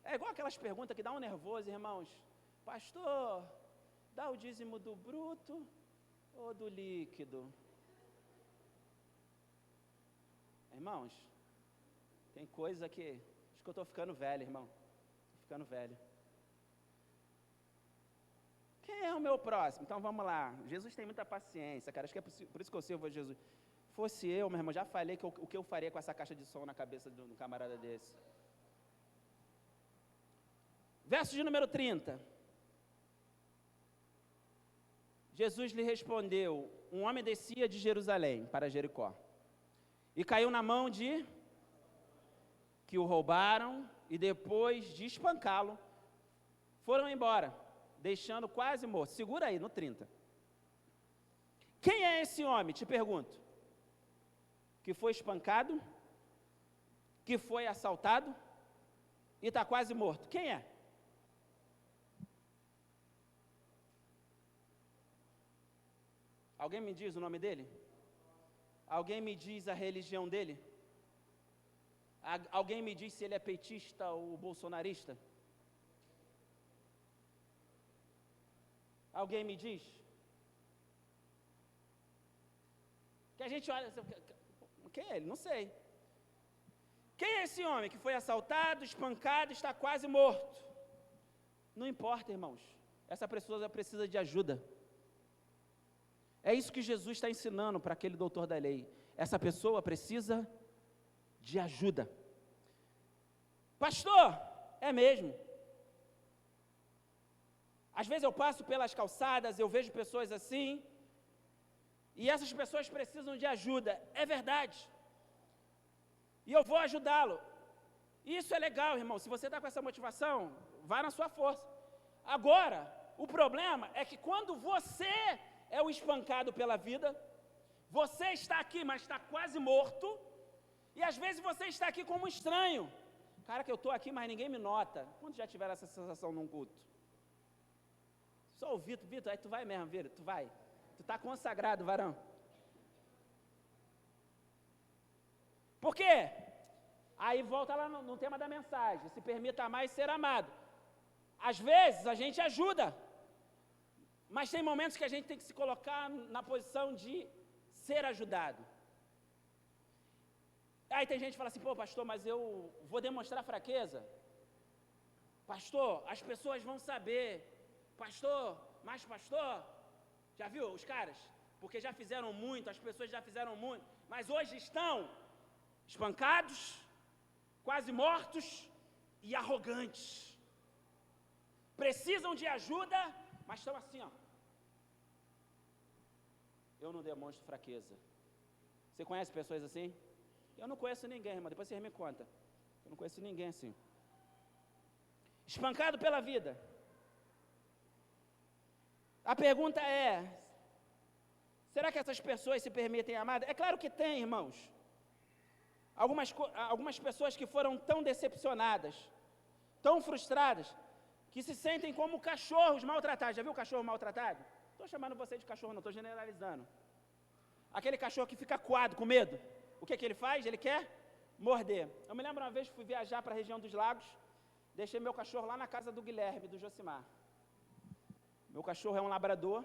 B: É igual aquelas perguntas que dá um nervoso, irmãos. Pastor, dá o dízimo do bruto ou do líquido? Irmãos, tem coisa que... Acho que eu estou ficando velho, irmão. Estou ficando velho. Quem é o meu próximo? Então vamos lá. Jesus tem muita paciência, cara. Acho que é por isso que eu sirvo a Jesus. Fosse eu, meu irmão, já falei que o que eu faria com essa caixa de som na cabeça de um camarada desse. Verso de número 30. Jesus lhe respondeu: um homem descia de Jerusalém para Jericó e caiu na mão de que o roubaram, e depois de espancá-lo, foram embora, deixando quase morto. Segura aí, no 30. Quem é esse homem, te pergunto? Que foi espancado, que foi assaltado e está quase morto. Quem é? Alguém me diz o nome dele? Alguém me diz a religião dele? Alguém me diz se ele é petista ou bolsonarista? Alguém me diz? Que a gente olha... Quem é ele? Não sei. Quem é esse homem que foi assaltado, espancado e está quase morto? Não importa, irmãos. Essa pessoa precisa de ajuda. É isso que Jesus está ensinando para aquele doutor da lei. Essa pessoa precisa de ajuda. Pastor, é mesmo. Às vezes eu passo pelas calçadas, eu vejo pessoas assim, e essas pessoas precisam de ajuda. É verdade. E eu vou ajudá-lo. Isso é legal, irmão. Se você está com essa motivação, vá na sua força. Agora, o problema é que quando você é o espancado pela vida, você está aqui, mas está quase morto, e às vezes você está aqui como um estranho. Cara, que eu estou aqui, mas ninguém me nota. Quantos já tiveram essa sensação num culto? Só o Vitor, aí tu vai mesmo, Vitor, tu vai. Tu está consagrado, varão. Por quê? Aí volta lá no tema da mensagem. Se permita amar e ser amado. Às vezes a gente ajuda, mas tem momentos que a gente tem que se colocar na posição de ser ajudado. Aí tem gente que fala assim: pô, pastor, mas eu vou demonstrar fraqueza. Pastor, as pessoas vão saber. Pastor, mas pastor, já viu os caras? Porque já fizeram muito, as pessoas já fizeram muito, mas hoje estão espancados, quase mortos e arrogantes. Precisam de ajuda, mas estão assim, ó. eu não demonstro fraqueza. Você conhece pessoas assim? Eu não conheço ninguém, irmão, depois vocês me contam. Eu não conheço ninguém assim. Espancado pela vida. A pergunta é, será que essas pessoas se permitem amar? É claro que tem, irmãos. Algumas pessoas que foram tão decepcionadas, tão frustradas, que se sentem como cachorros maltratados. Já viu cachorro maltratado? Estou chamando você de cachorro, não estou generalizando. Aquele cachorro que fica coado, com medo. O que ele faz? Ele quer morder. Eu me lembro uma vez que fui viajar para a região dos lagos, deixei meu cachorro lá na casa do Guilherme, do Josimar. Meu cachorro é um labrador.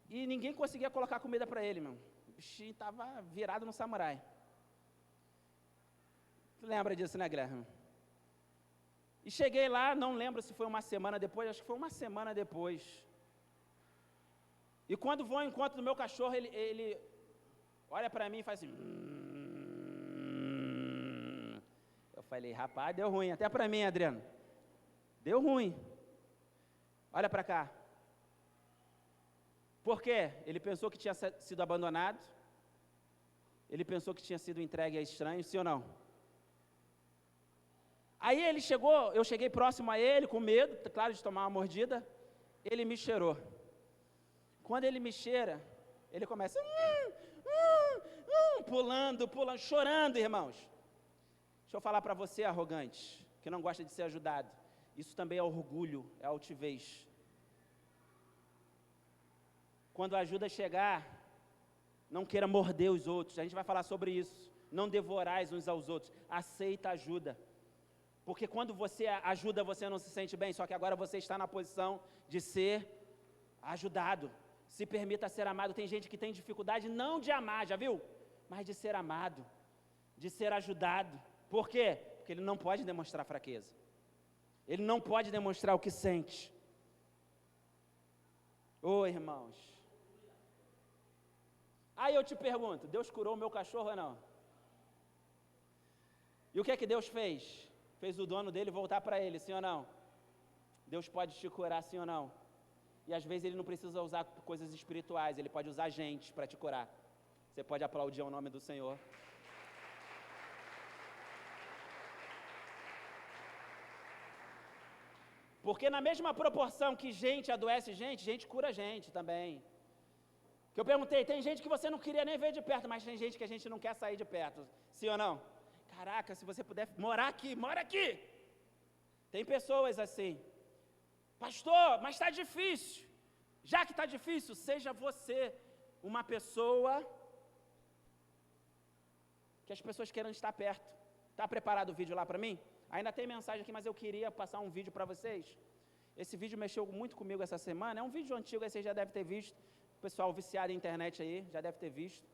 B: E ninguém conseguia colocar comida para ele, meu. O bichinho estava virado no samurai. Tu lembra disso, né, Guilherme? E cheguei lá, não lembro se foi uma semana depois, acho que foi uma semana depois. E quando vou ao encontro do meu cachorro, ele olha para mim e faz assim... Eu falei, rapaz, deu ruim. Até para mim, Adriano. Deu ruim. Olha para cá. Por quê? Ele pensou que tinha sido abandonado. Ele pensou que tinha sido entregue a estranhos, sim ou não? Aí ele chegou, eu cheguei próximo a ele, com medo, claro, de tomar uma mordida. Ele me cheirou. Quando ele me cheira, ele começa... pulando, chorando, irmãos. Deixa eu falar para você, arrogante, que não gosta de ser ajudado. Isso também é orgulho, é altivez. Quando a ajuda chegar, não queira morder os outros. A gente vai falar sobre isso. Não devorais uns aos outros. Aceita a ajuda. Porque quando você ajuda, você não se sente bem. Só que agora você está na posição de ser ajudado. Se permita ser amado. Tem gente que tem dificuldade não de amar, já viu? Mas de ser amado, de ser ajudado. Por quê? Porque ele não pode demonstrar fraqueza. Ele não pode demonstrar o que sente. Irmãos. Aí eu te pergunto, Deus curou o meu cachorro ou não? E o que é que Deus fez? Fez o dono dele voltar para ele, sim ou não? Deus pode te curar, sim ou não? E às vezes ele não precisa usar coisas espirituais, ele pode usar gente para te curar. Você pode aplaudir ao nome do Senhor. Porque na mesma proporção que gente adoece gente, gente cura gente também. Que eu perguntei, tem gente que você não queria nem ver de perto, mas tem gente que a gente não quer sair de perto, sim ou não? Caraca, se você puder morar aqui, mora aqui. Tem pessoas assim. Pastor, mas está difícil. Já que está difícil, seja você uma pessoa que as pessoas queiram estar perto. Está preparado o vídeo lá para mim? Ainda tem mensagem aqui, mas eu queria passar um vídeo para vocês. Esse vídeo mexeu muito comigo essa semana. É um vídeo antigo, aí vocês já devem ter visto. O pessoal viciado em internet aí, já deve ter visto.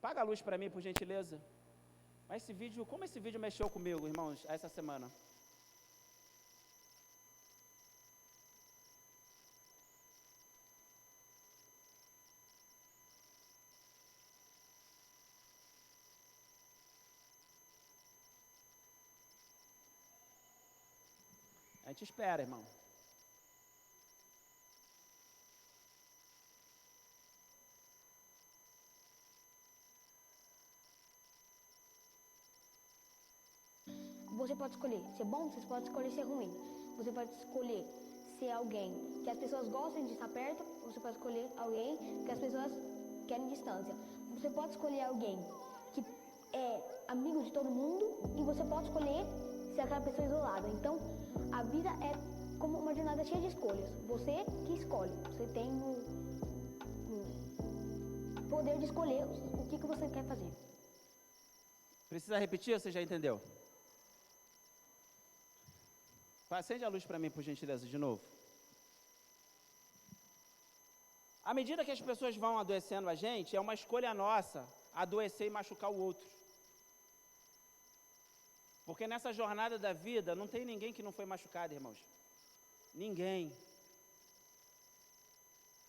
B: Paga a luz para mim, por gentileza. Mas esse vídeo, como esse vídeo mexeu comigo, irmãos, essa semana? A gente espera, irmão.
C: Você pode escolher ser bom, você pode escolher ser ruim. Você pode escolher ser alguém que as pessoas gostem de estar perto, você pode escolher alguém que as pessoas querem distância. Você pode escolher alguém que é amigo de todo mundo e você pode escolher ser aquela pessoa isolada. Então, a vida é como uma jornada cheia de escolhas. Você que escolhe. Você tem o poder de escolher o que você quer fazer.
B: Precisa repetir ou você já entendeu? Acende a luz para mim, por gentileza, de novo. À medida que as pessoas vão adoecendo a gente, é uma escolha nossa adoecer e machucar o outro. Porque nessa jornada da vida, não tem ninguém que não foi machucado, irmãos. Ninguém.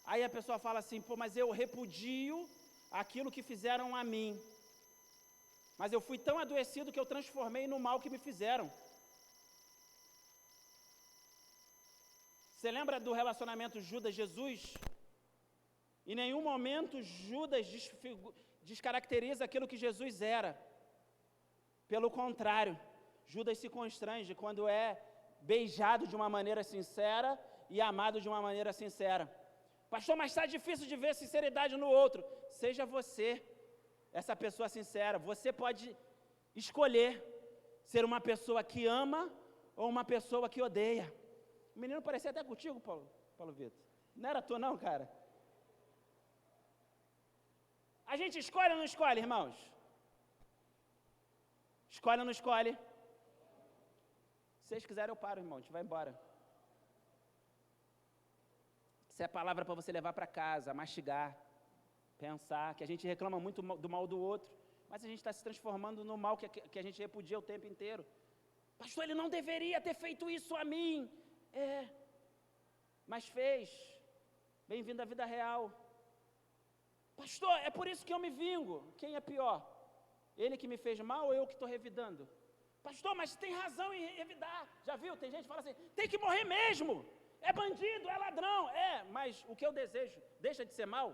B: Aí a pessoa fala assim, mas eu repudio aquilo que fizeram a mim. Mas eu fui tão adoecido que eu transformei no mal que me fizeram. Você lembra do relacionamento Judas-Jesus? Em nenhum momento Judas descaracteriza aquilo que Jesus era. Pelo contrário, Judas se constrange quando é beijado de uma maneira sincera e amado de uma maneira sincera. Pastor, mas está difícil de ver sinceridade no outro. Seja você essa pessoa sincera. Você pode escolher ser uma pessoa que ama ou uma pessoa que odeia. O menino parecia até contigo, Paulo Vitor. Não era tu não, cara? A gente escolhe ou não escolhe, irmãos? Escolhe ou não escolhe? Se vocês quiserem, eu paro, irmão. A gente vai embora. Isso é palavra para você levar para casa, mastigar, pensar, que a gente reclama muito do mal do outro, mas a gente está se transformando no mal que a gente repudia o tempo inteiro. Pastor, ele não deveria ter feito isso a mim. Mas fez. Bem-vindo à vida real. Pastor, é por isso que eu me vingo. Quem é pior? Ele que me fez mal ou eu que estou revidando? Pastor, mas tem razão em revidar. Já viu? Tem gente que fala assim, tem que morrer mesmo. É bandido, é ladrão. Mas o que eu desejo deixa de ser mal?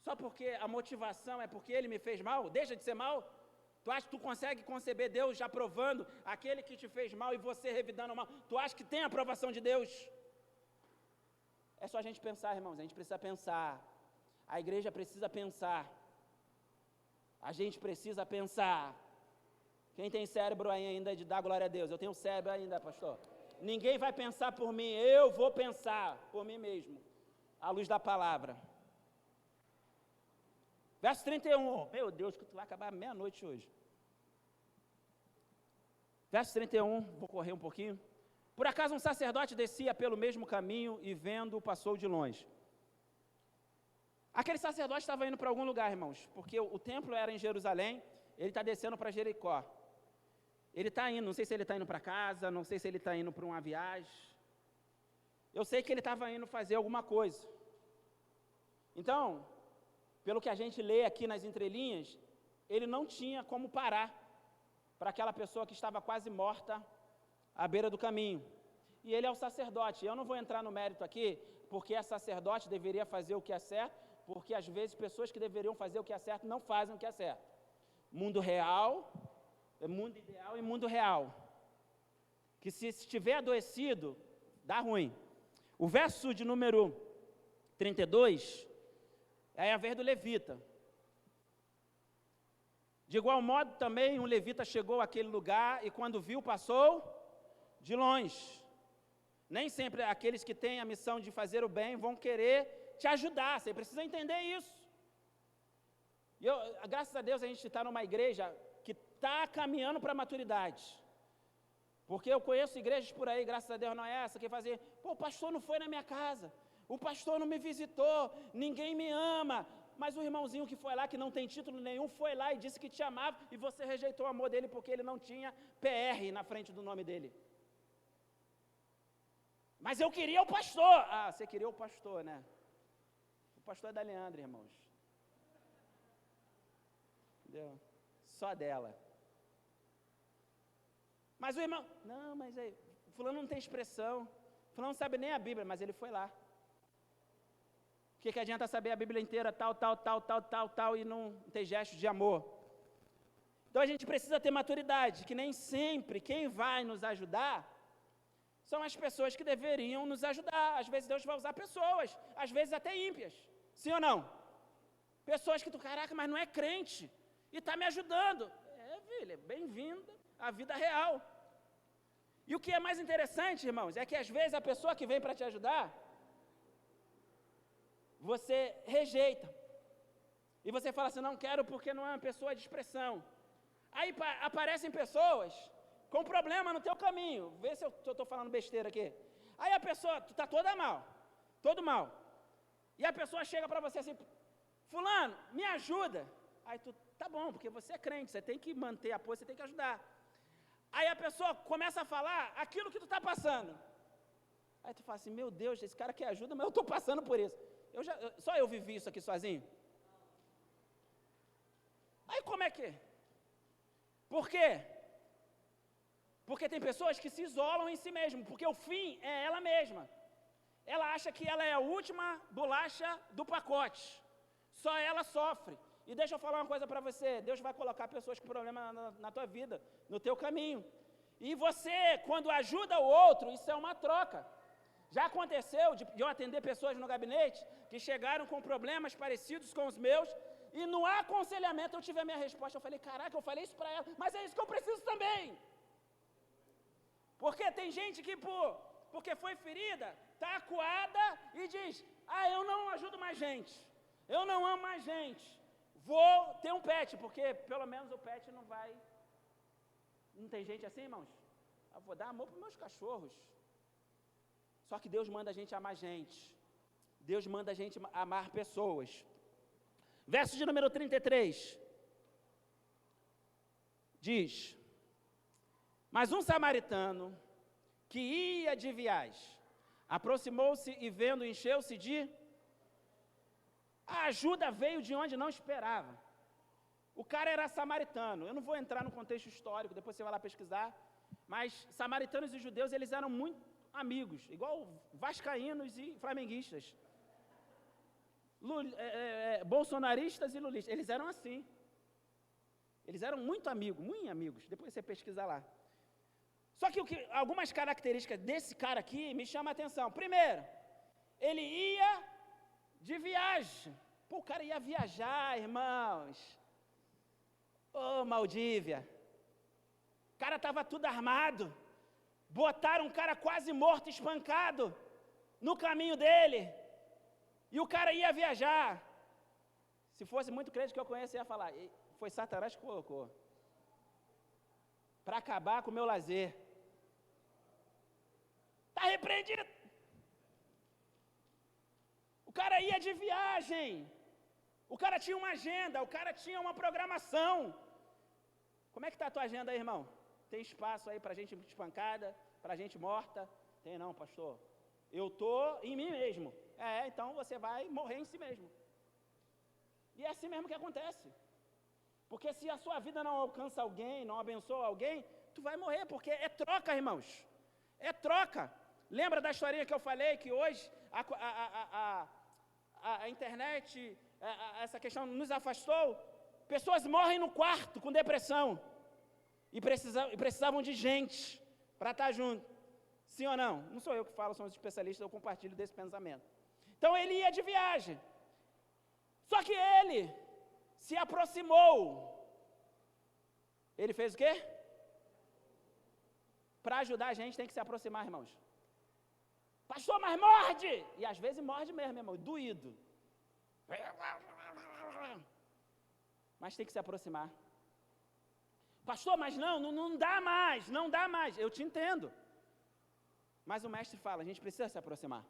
B: Só porque a motivação é porque ele me fez mal? Deixa de ser mal? Tu acha que tu consegue conceber Deus já provando aquele que te fez mal e você revidando mal? Tu acha que tem a aprovação de Deus? É só a gente pensar, irmãos. A gente precisa pensar. A igreja precisa pensar. A gente precisa pensar. Quem tem cérebro ainda de dar glória a Deus? Eu tenho cérebro ainda, pastor. Ninguém vai pensar por mim, eu vou pensar por mim mesmo, à luz da palavra. Verso 31, meu Deus, que tu vai acabar meia-noite hoje. Verso 31, vou correr um pouquinho. Por acaso um sacerdote descia pelo mesmo caminho e vendo, passou de longe. Aquele sacerdote estava indo para algum lugar, irmãos, porque o templo era em Jerusalém, ele está descendo para Jericó. Ele está indo, não sei se ele está indo para casa, não sei se ele está indo para uma viagem. Eu sei que ele estava indo fazer alguma coisa. Então, pelo que a gente lê aqui nas entrelinhas, ele não tinha como parar para aquela pessoa que estava quase morta à beira do caminho. E ele é o sacerdote. Eu não vou entrar no mérito aqui, porque é sacerdote, deveria fazer o que é certo, porque às vezes pessoas que deveriam fazer o que é certo não fazem o que é certo. Mundo real, mundo ideal e mundo real. Que se estiver adoecido, dá ruim. O verso de número 32 é a vez do levita. De igual modo também um levita chegou àquele lugar e quando viu passou de longe. Nem sempre aqueles que têm a missão de fazer o bem vão querer te ajudar, você precisa entender isso. Graças a Deus a gente está numa igreja que está caminhando para a maturidade. Porque eu conheço igrejas por aí, graças a Deus não é essa, que fazem, o pastor não foi na minha casa, o pastor não me visitou, ninguém me ama, mas o irmãozinho que foi lá, que não tem título nenhum, foi lá e disse que te amava, e você rejeitou o amor dele porque ele não tinha PR na frente do nome dele. Mas eu queria o pastor. Você queria o pastor, né? O pastor é da Leandra, irmãos. Entendeu? Só dela. Mas o irmão, não, mas aí, fulano não tem expressão, fulano não sabe nem a Bíblia, mas ele foi lá. O que adianta saber a Bíblia inteira, tal, e não ter gestos de amor? Então a gente precisa ter maturidade, que nem sempre quem vai nos ajudar são as pessoas que deveriam nos ajudar. Às vezes Deus vai usar pessoas, às vezes até ímpias, sim ou não? Pessoas que tu, caraca, mas não é crente, e está me ajudando. Filha, bem-vinda à vida real. E o que é mais interessante, irmãos, é que às vezes a pessoa que vem para te ajudar, você rejeita. E você fala assim, não quero porque não é uma pessoa de expressão. Aí aparecem pessoas com problema no teu caminho. Vê se eu estou falando besteira aqui. Aí a pessoa, tu está todo mal. E a pessoa chega para você assim, fulano, me ajuda. Aí tu, tá bom, porque você é crente, você tem que manter apoio, você tem que ajudar. Aí a pessoa começa a falar aquilo que tu está passando. Aí tu fala assim, meu Deus, esse cara quer ajuda, mas eu estou passando por isso. Só eu vivi isso aqui sozinho? Aí como é que? Por quê? Porque tem pessoas que se isolam em si mesmo, porque o fim é ela mesma. ela acha que ela é a última bolacha do pacote. Só ela sofre. E deixa eu falar uma coisa para você, Deus vai colocar pessoas com problema na tua vida, no teu caminho. E você, quando ajuda o outro, isso é uma troca. Já aconteceu de eu atender pessoas no gabinete que chegaram com problemas parecidos com os meus, e no aconselhamento eu tive a minha resposta. Eu falei, caraca, eu falei isso para ela, mas é isso que eu preciso também. Porque tem gente que, porque foi ferida, está acuada e diz, eu não ajudo mais gente, eu não amo mais gente, vou ter um pet, porque pelo menos o pet não vai... Não tem gente assim, irmãos? Eu vou dar amor para os meus cachorros. Só que Deus manda a gente amar gente. Deus manda a gente amar pessoas. Verso de número 33. Diz: mas um samaritano que ia de viagem, aproximou-se e vendo, encheu-se de... A ajuda veio de onde não esperava. O cara era samaritano. Eu não vou entrar no contexto histórico, depois você vai lá pesquisar. Mas samaritanos e judeus, eles eram muito amigos, igual vascaínos e flamenguistas. Bolsonaristas e lulistas, eles eram assim. Eles eram muito amigos, depois você pesquisa lá. Só que algumas características desse cara aqui me chamam a atenção. Primeiro, ele ia de viagem. Pô, o cara ia viajar, irmãos. Maldívia. O cara estava tudo armado. Botaram um cara quase morto, espancado, no caminho dele. E o cara ia viajar. Se fosse muito crente que eu conheço, ia falar, foi Satanás que colocou. Para acabar com o meu lazer. Está repreendido. O cara ia de viagem. O cara tinha uma agenda, o cara tinha uma programação. Como é que está a tua agenda aí, irmão? Tem espaço aí para gente espancada, para gente morta? Tem não, pastor. Eu estou em mim mesmo. Então você vai morrer em si mesmo. E é assim mesmo que acontece. Porque se a sua vida não alcança alguém, não abençoa alguém, tu vai morrer, porque é troca, irmãos. É troca. Lembra da historinha que eu falei, que hoje a internet, essa questão nos afastou? Pessoas morrem no quarto com depressão. E precisavam de gente para estar junto. Sim ou não? Não sou eu que falo, são os especialistas, eu compartilho desse pensamento. Então ele ia de viagem. Só que ele se aproximou. Ele fez o quê? Para ajudar a gente tem que se aproximar, irmãos. Pastor, mas morde! E às vezes morde mesmo, irmão, doído. Mas tem que se aproximar. Pastor, mas não dá mais, não dá mais. Eu te entendo. Mas o mestre fala, a gente precisa se aproximar.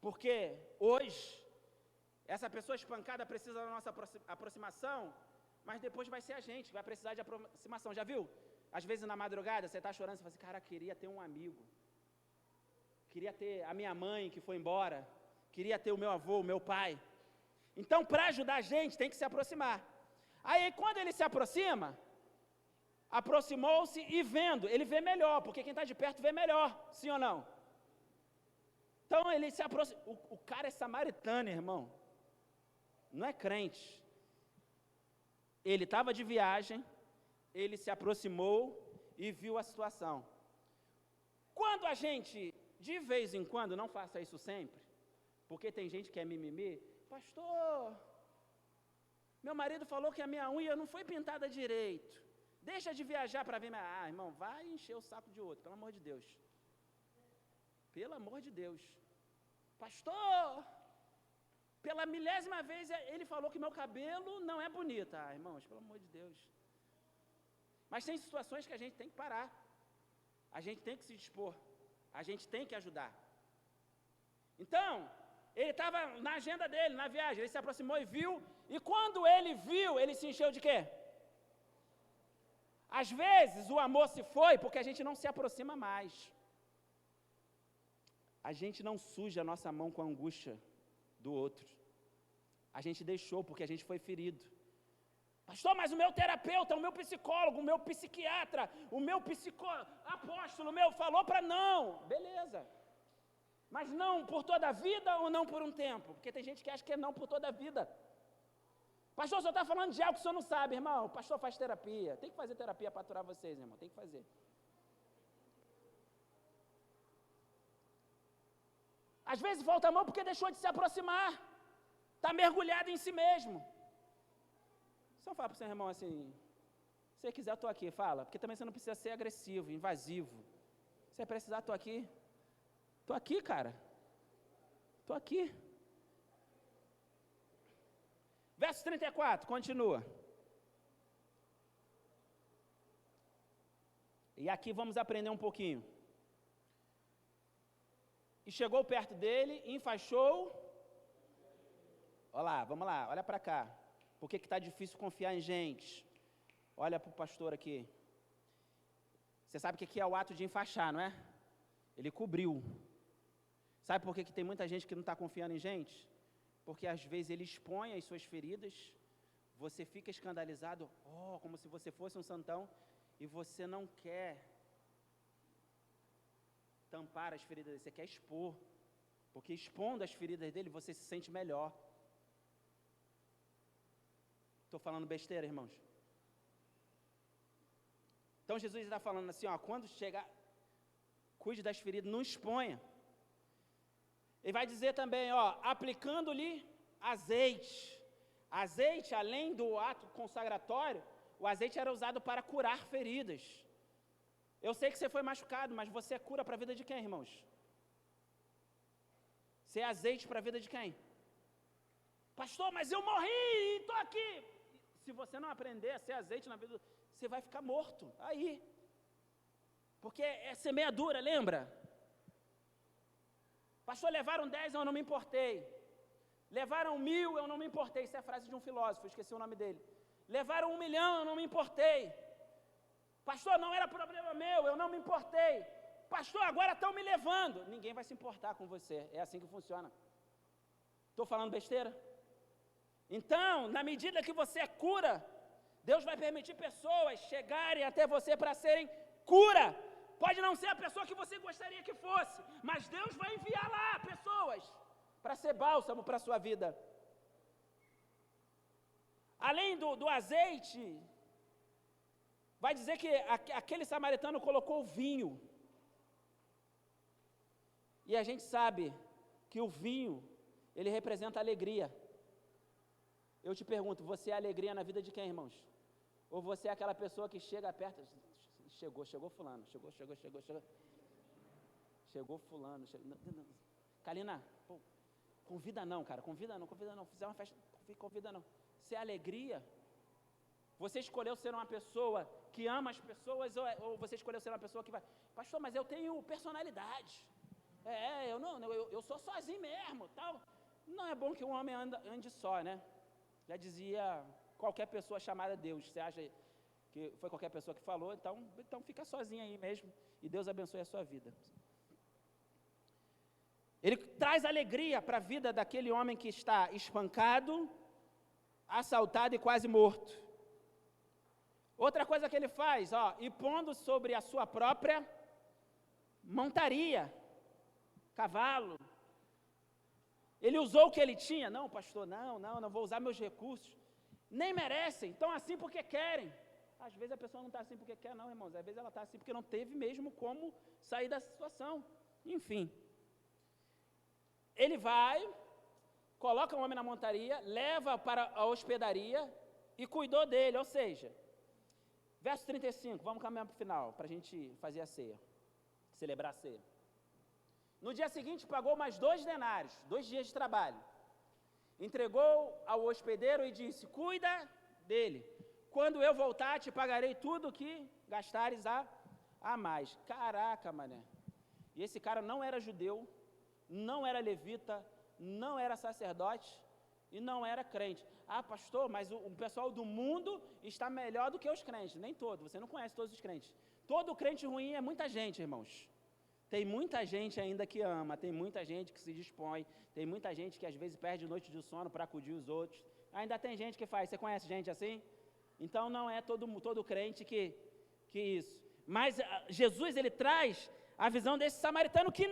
B: Porque hoje, essa pessoa espancada precisa da nossa aproximação, mas depois vai ser a gente, vai precisar de aproximação. Já viu? Às vezes na madrugada, você está chorando, você fala assim, cara, queria ter um amigo. Queria ter a minha mãe que foi embora. Queria ter o meu avô, o meu pai. Então, para ajudar a gente, tem que se aproximar. Aí, quando ele se aproxima, aproximou-se e vendo, ele vê melhor, porque quem está de perto vê melhor, sim ou não? Então, ele se aproxima. O cara é samaritano, irmão. Não é crente. Ele estava de viagem, ele se aproximou e viu a situação. Quando a gente, de vez em quando, não faça isso sempre, porque tem gente que é mimimi, pastor, meu marido falou que a minha unha não foi pintada direito. Deixa de viajar para ver. Irmão, vai encher o saco de outro, pelo amor de Deus. Pelo amor de Deus. Pastor, pela milésima vez ele falou que meu cabelo não é bonito. Irmãos, pelo amor de Deus. Mas tem situações que a gente tem que parar. A gente tem que se dispor. A gente tem que ajudar. Então, ele estava na agenda dele, na viagem, ele se aproximou e viu, e quando ele viu, ele se encheu de quê? Às vezes o amor se foi porque a gente não se aproxima mais. A gente não suja a nossa mão com a angústia do outro. A gente deixou porque a gente foi ferido. Pastor, mas o meu terapeuta, o meu psicólogo, o meu psiquiatra, o meu apóstolo meu falou para não. Beleza. Mas não por toda a vida ou não por um tempo? Porque tem gente que acha que é não por toda a vida. Pastor, o senhor está falando de algo que o senhor não sabe, irmão. O pastor faz terapia. Tem que fazer terapia para aturar vocês, irmão. Tem que fazer. Às vezes volta a mão porque deixou de se aproximar. Está mergulhado em si mesmo. Só fala para o seu irmão assim, se você quiser, eu estou aqui, fala. Porque também você não precisa ser agressivo, invasivo. Se você precisar, estou aqui. Estou aqui, cara. Estou aqui. Verso 34, continua. E aqui vamos aprender um pouquinho. E chegou perto dele, enfaixou. Olha lá, vamos lá, olha para cá. Por que está difícil confiar em gente? Olha para o pastor aqui. Você sabe que aqui é o ato de enfaixar, não é? Ele cobriu. Sabe por que tem muita gente que não está confiando em gente? Porque às vezes ele expõe as suas feridas, você fica escandalizado, como se você fosse um santão, e você não quer tampar as feridas dele, você quer expor, porque expondo as feridas dele, você se sente melhor. Estou falando besteira, irmãos? Então Jesus está falando assim, quando chegar, cuide das feridas, não exponha. Ele vai dizer também, aplicando-lhe azeite. Azeite, além do ato consagratório, o azeite era usado para curar feridas. Eu sei que você foi machucado, mas você é cura para a vida de quem, irmãos? Você é azeite para a vida de quem? Pastor, mas eu morri e estou aqui. Se você não aprender a ser azeite na vida, você vai ficar morto. Aí. Porque é semeadura, lembra? Pastor, levaram 10, eu não me importei. Levaram 1000, eu não me importei. Isso é a frase de um filósofo, esqueci o nome dele. Levaram 1 milhão, eu não me importei. Pastor, não era problema meu, eu não me importei. Pastor, agora estão me levando. Ninguém vai se importar com você, é assim que funciona. Estou falando besteira? Então, na medida que você é cura, Deus vai permitir pessoas chegarem até você para serem cura. Pode não ser a pessoa que você gostaria que fosse, mas Deus vai enviar lá pessoas para ser bálsamo para a sua vida. Além do azeite, vai dizer que aquele samaritano colocou vinho. E a gente sabe que o vinho, ele representa alegria. Eu te pergunto, você é alegria na vida de quem, irmãos? Ou você é aquela pessoa que chega perto, chegou fulano, chegou. Chegou fulano, não. Kalina, convida não, cara, convida não. Fizer uma festa, convida não. Se é alegria, você escolheu ser uma pessoa que ama as pessoas ou você escolheu ser uma pessoa que vai... Pastor, mas eu tenho personalidade. Eu sou sozinho mesmo, tal. Não é bom que um homem ande só, né? Já dizia qualquer pessoa chamada Deus. Você acha que foi qualquer pessoa que falou? Então fica sozinho aí mesmo e Deus abençoe a sua vida. Ele traz alegria para a vida daquele homem que está espancado, assaltado e quase morto. Outra coisa que ele faz, e pondo sobre a sua própria montaria, cavalo. Ele usou o que ele tinha? Não, pastor, não vou usar meus recursos. Nem merecem, estão assim porque querem. Às vezes a pessoa não está assim porque quer, não, irmãos. Às vezes ela está assim porque não teve mesmo como sair da situação. Enfim. Ele vai, coloca o homem na montaria, leva para a hospedaria e cuidou dele. Ou seja, verso 35, vamos caminhar para o final, para a gente fazer a ceia, celebrar a ceia. No dia seguinte pagou mais 2 denários, 2 dias de trabalho. Entregou ao hospedeiro e disse, cuida dele. Quando eu voltar, te pagarei tudo que gastares a mais. Caraca, mané. E esse cara não era judeu, não era levita, não era sacerdote e não era crente. Ah, pastor, mas o pessoal do mundo está melhor do que os crentes. Nem todo, você não conhece todos os crentes. Todo crente ruim é muita gente, irmãos. Tem muita gente ainda que ama, tem muita gente que se dispõe, tem muita gente que às vezes perde noite de sono para acudir os outros. Ainda tem gente que faz, você conhece gente assim? Então não é todo crente que isso. Mas Jesus, ele traz a visão desse samaritano que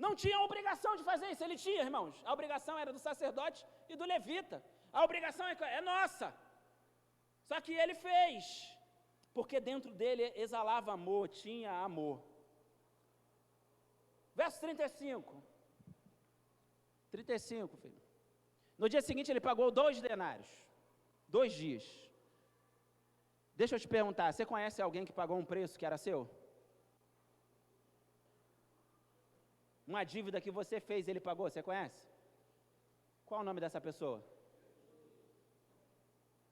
B: não tinha a obrigação de fazer isso. Ele tinha, irmãos. A obrigação era do sacerdote e do levita. A obrigação é nossa. Só que ele fez, porque dentro dele exalava amor, tinha amor. Verso 35. 35, filho. No dia seguinte ele pagou 2 denários. 2 dias. Deixa eu te perguntar, você conhece alguém que pagou um preço que era seu? Uma dívida que você fez, ele pagou, você conhece? Qual o nome dessa pessoa?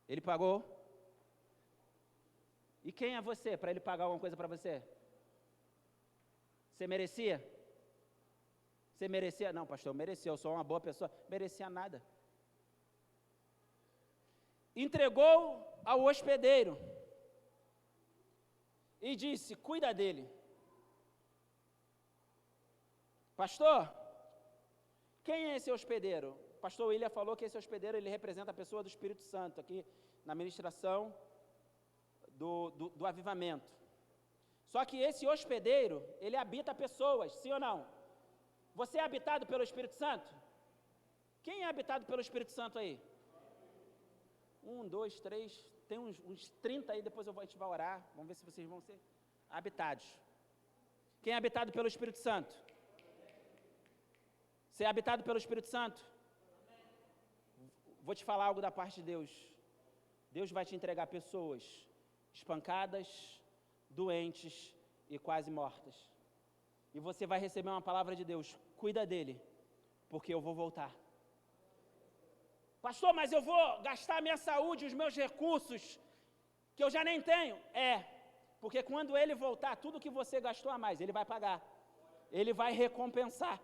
B: Ele pagou? E quem é você para ele pagar alguma coisa para você? Você merecia? Você merecia? Não, pastor, eu merecia, eu sou uma boa pessoa. Merecia nada. Entregou ao hospedeiro e disse, cuida dele. Pastor, quem é esse hospedeiro? O pastor William falou que esse hospedeiro, ele representa a pessoa do Espírito Santo, aqui na ministração do avivamento. Só que esse hospedeiro, ele habita pessoas, sim ou não? Você é habitado pelo Espírito Santo? Quem é habitado pelo Espírito Santo aí? 1, 2, 3, tem uns 30 aí, depois a gente vai orar, vamos ver se vocês vão ser habitados. Quem é habitado pelo Espírito Santo? Você é habitado pelo Espírito Santo? Vou te falar algo da parte de Deus. Deus vai te entregar pessoas espancadas, doentes e quase mortas. E você vai receber uma palavra de Deus. Cuida dele, porque eu vou voltar. Pastor, mas eu vou gastar minha saúde, os meus recursos, que eu já nem tenho. Porque quando ele voltar, tudo que você gastou a mais, ele vai pagar. Ele vai recompensar.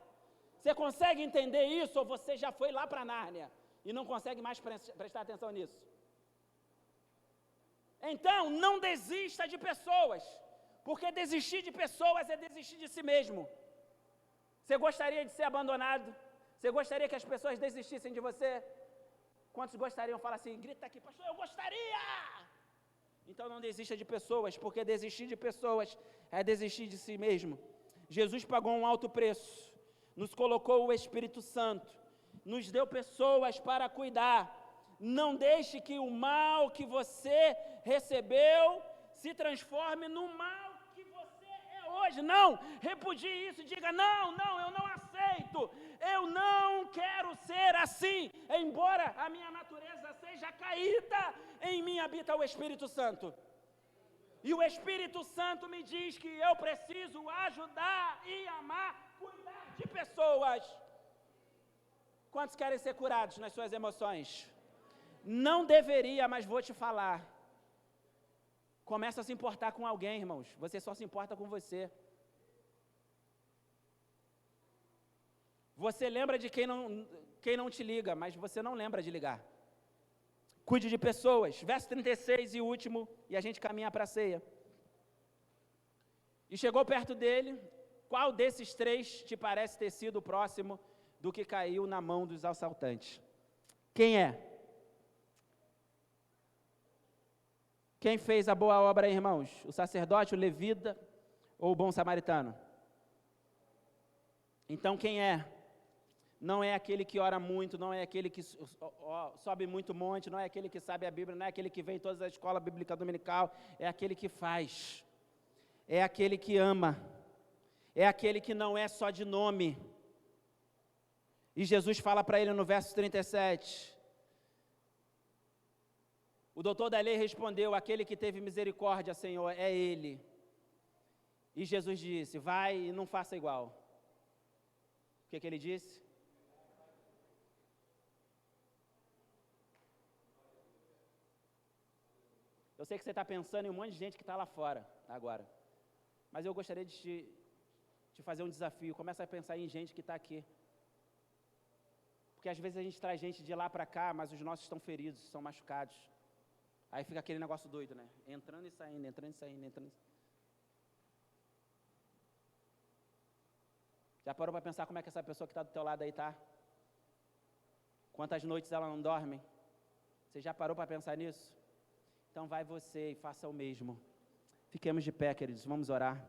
B: Você consegue entender isso ou você já foi lá para Nárnia e não consegue mais prestar atenção nisso? Então, não desista de pessoas, porque desistir de pessoas é desistir de si mesmo. Você gostaria de ser abandonado? Você gostaria que as pessoas desistissem de você? Quantos gostariam? Fala assim, grita aqui, pastor, eu gostaria! Então não desista de pessoas, porque desistir de pessoas é desistir de si mesmo. Jesus pagou um alto preço, nos colocou o Espírito Santo, nos deu pessoas para cuidar. Não deixe que o mal que você recebeu se transforme no mal que você é hoje. Não, repudie isso, diga, não, eu não aceito. Eu não quero ser assim, embora a minha natureza seja caída, em mim habita o Espírito Santo. E o Espírito Santo me diz que eu preciso ajudar e amar, cuidar de pessoas. Quantos querem ser curados nas suas emoções? Não deveria, mas vou te falar. Começa a se importar com alguém, irmãos. Você só se importa com você. Você lembra de quem não te liga, mas você não lembra de ligar. Cuide de pessoas. Verso 36 e último, e a gente caminha para a ceia. E chegou perto dele, qual desses 3 te parece ter sido o próximo do que caiu na mão dos assaltantes? Quem é? Quem fez a boa obra aí, irmãos? O sacerdote, o levita ou o bom samaritano? Então quem é? Não é aquele que ora muito, não é aquele que sobe muito monte, não é aquele que sabe a Bíblia, não é aquele que vem em todas as escolas bíblicas dominical, é aquele que faz, é aquele que ama, é aquele que não é só de nome. E Jesus fala para ele no verso 37, o doutor da lei respondeu, aquele que teve misericórdia, Senhor, é ele. E Jesus disse, vai e não faça igual. O que ele disse? Eu sei que você está pensando em um monte de gente que está lá fora agora, mas eu gostaria de te fazer um desafio. Começa a pensar em gente que está aqui. Porque às vezes a gente traz gente de lá para cá, mas os nossos estão feridos, são machucados. Aí fica aquele negócio doido, né? Entrando e saindo, entrando e saindo, entrando e saindo. Já parou para pensar como é que essa pessoa que está do teu lado aí está? Quantas noites ela não dorme? Você já parou para pensar nisso? Então vai você e faça o mesmo. Fiquemos de pé, queridos, vamos orar.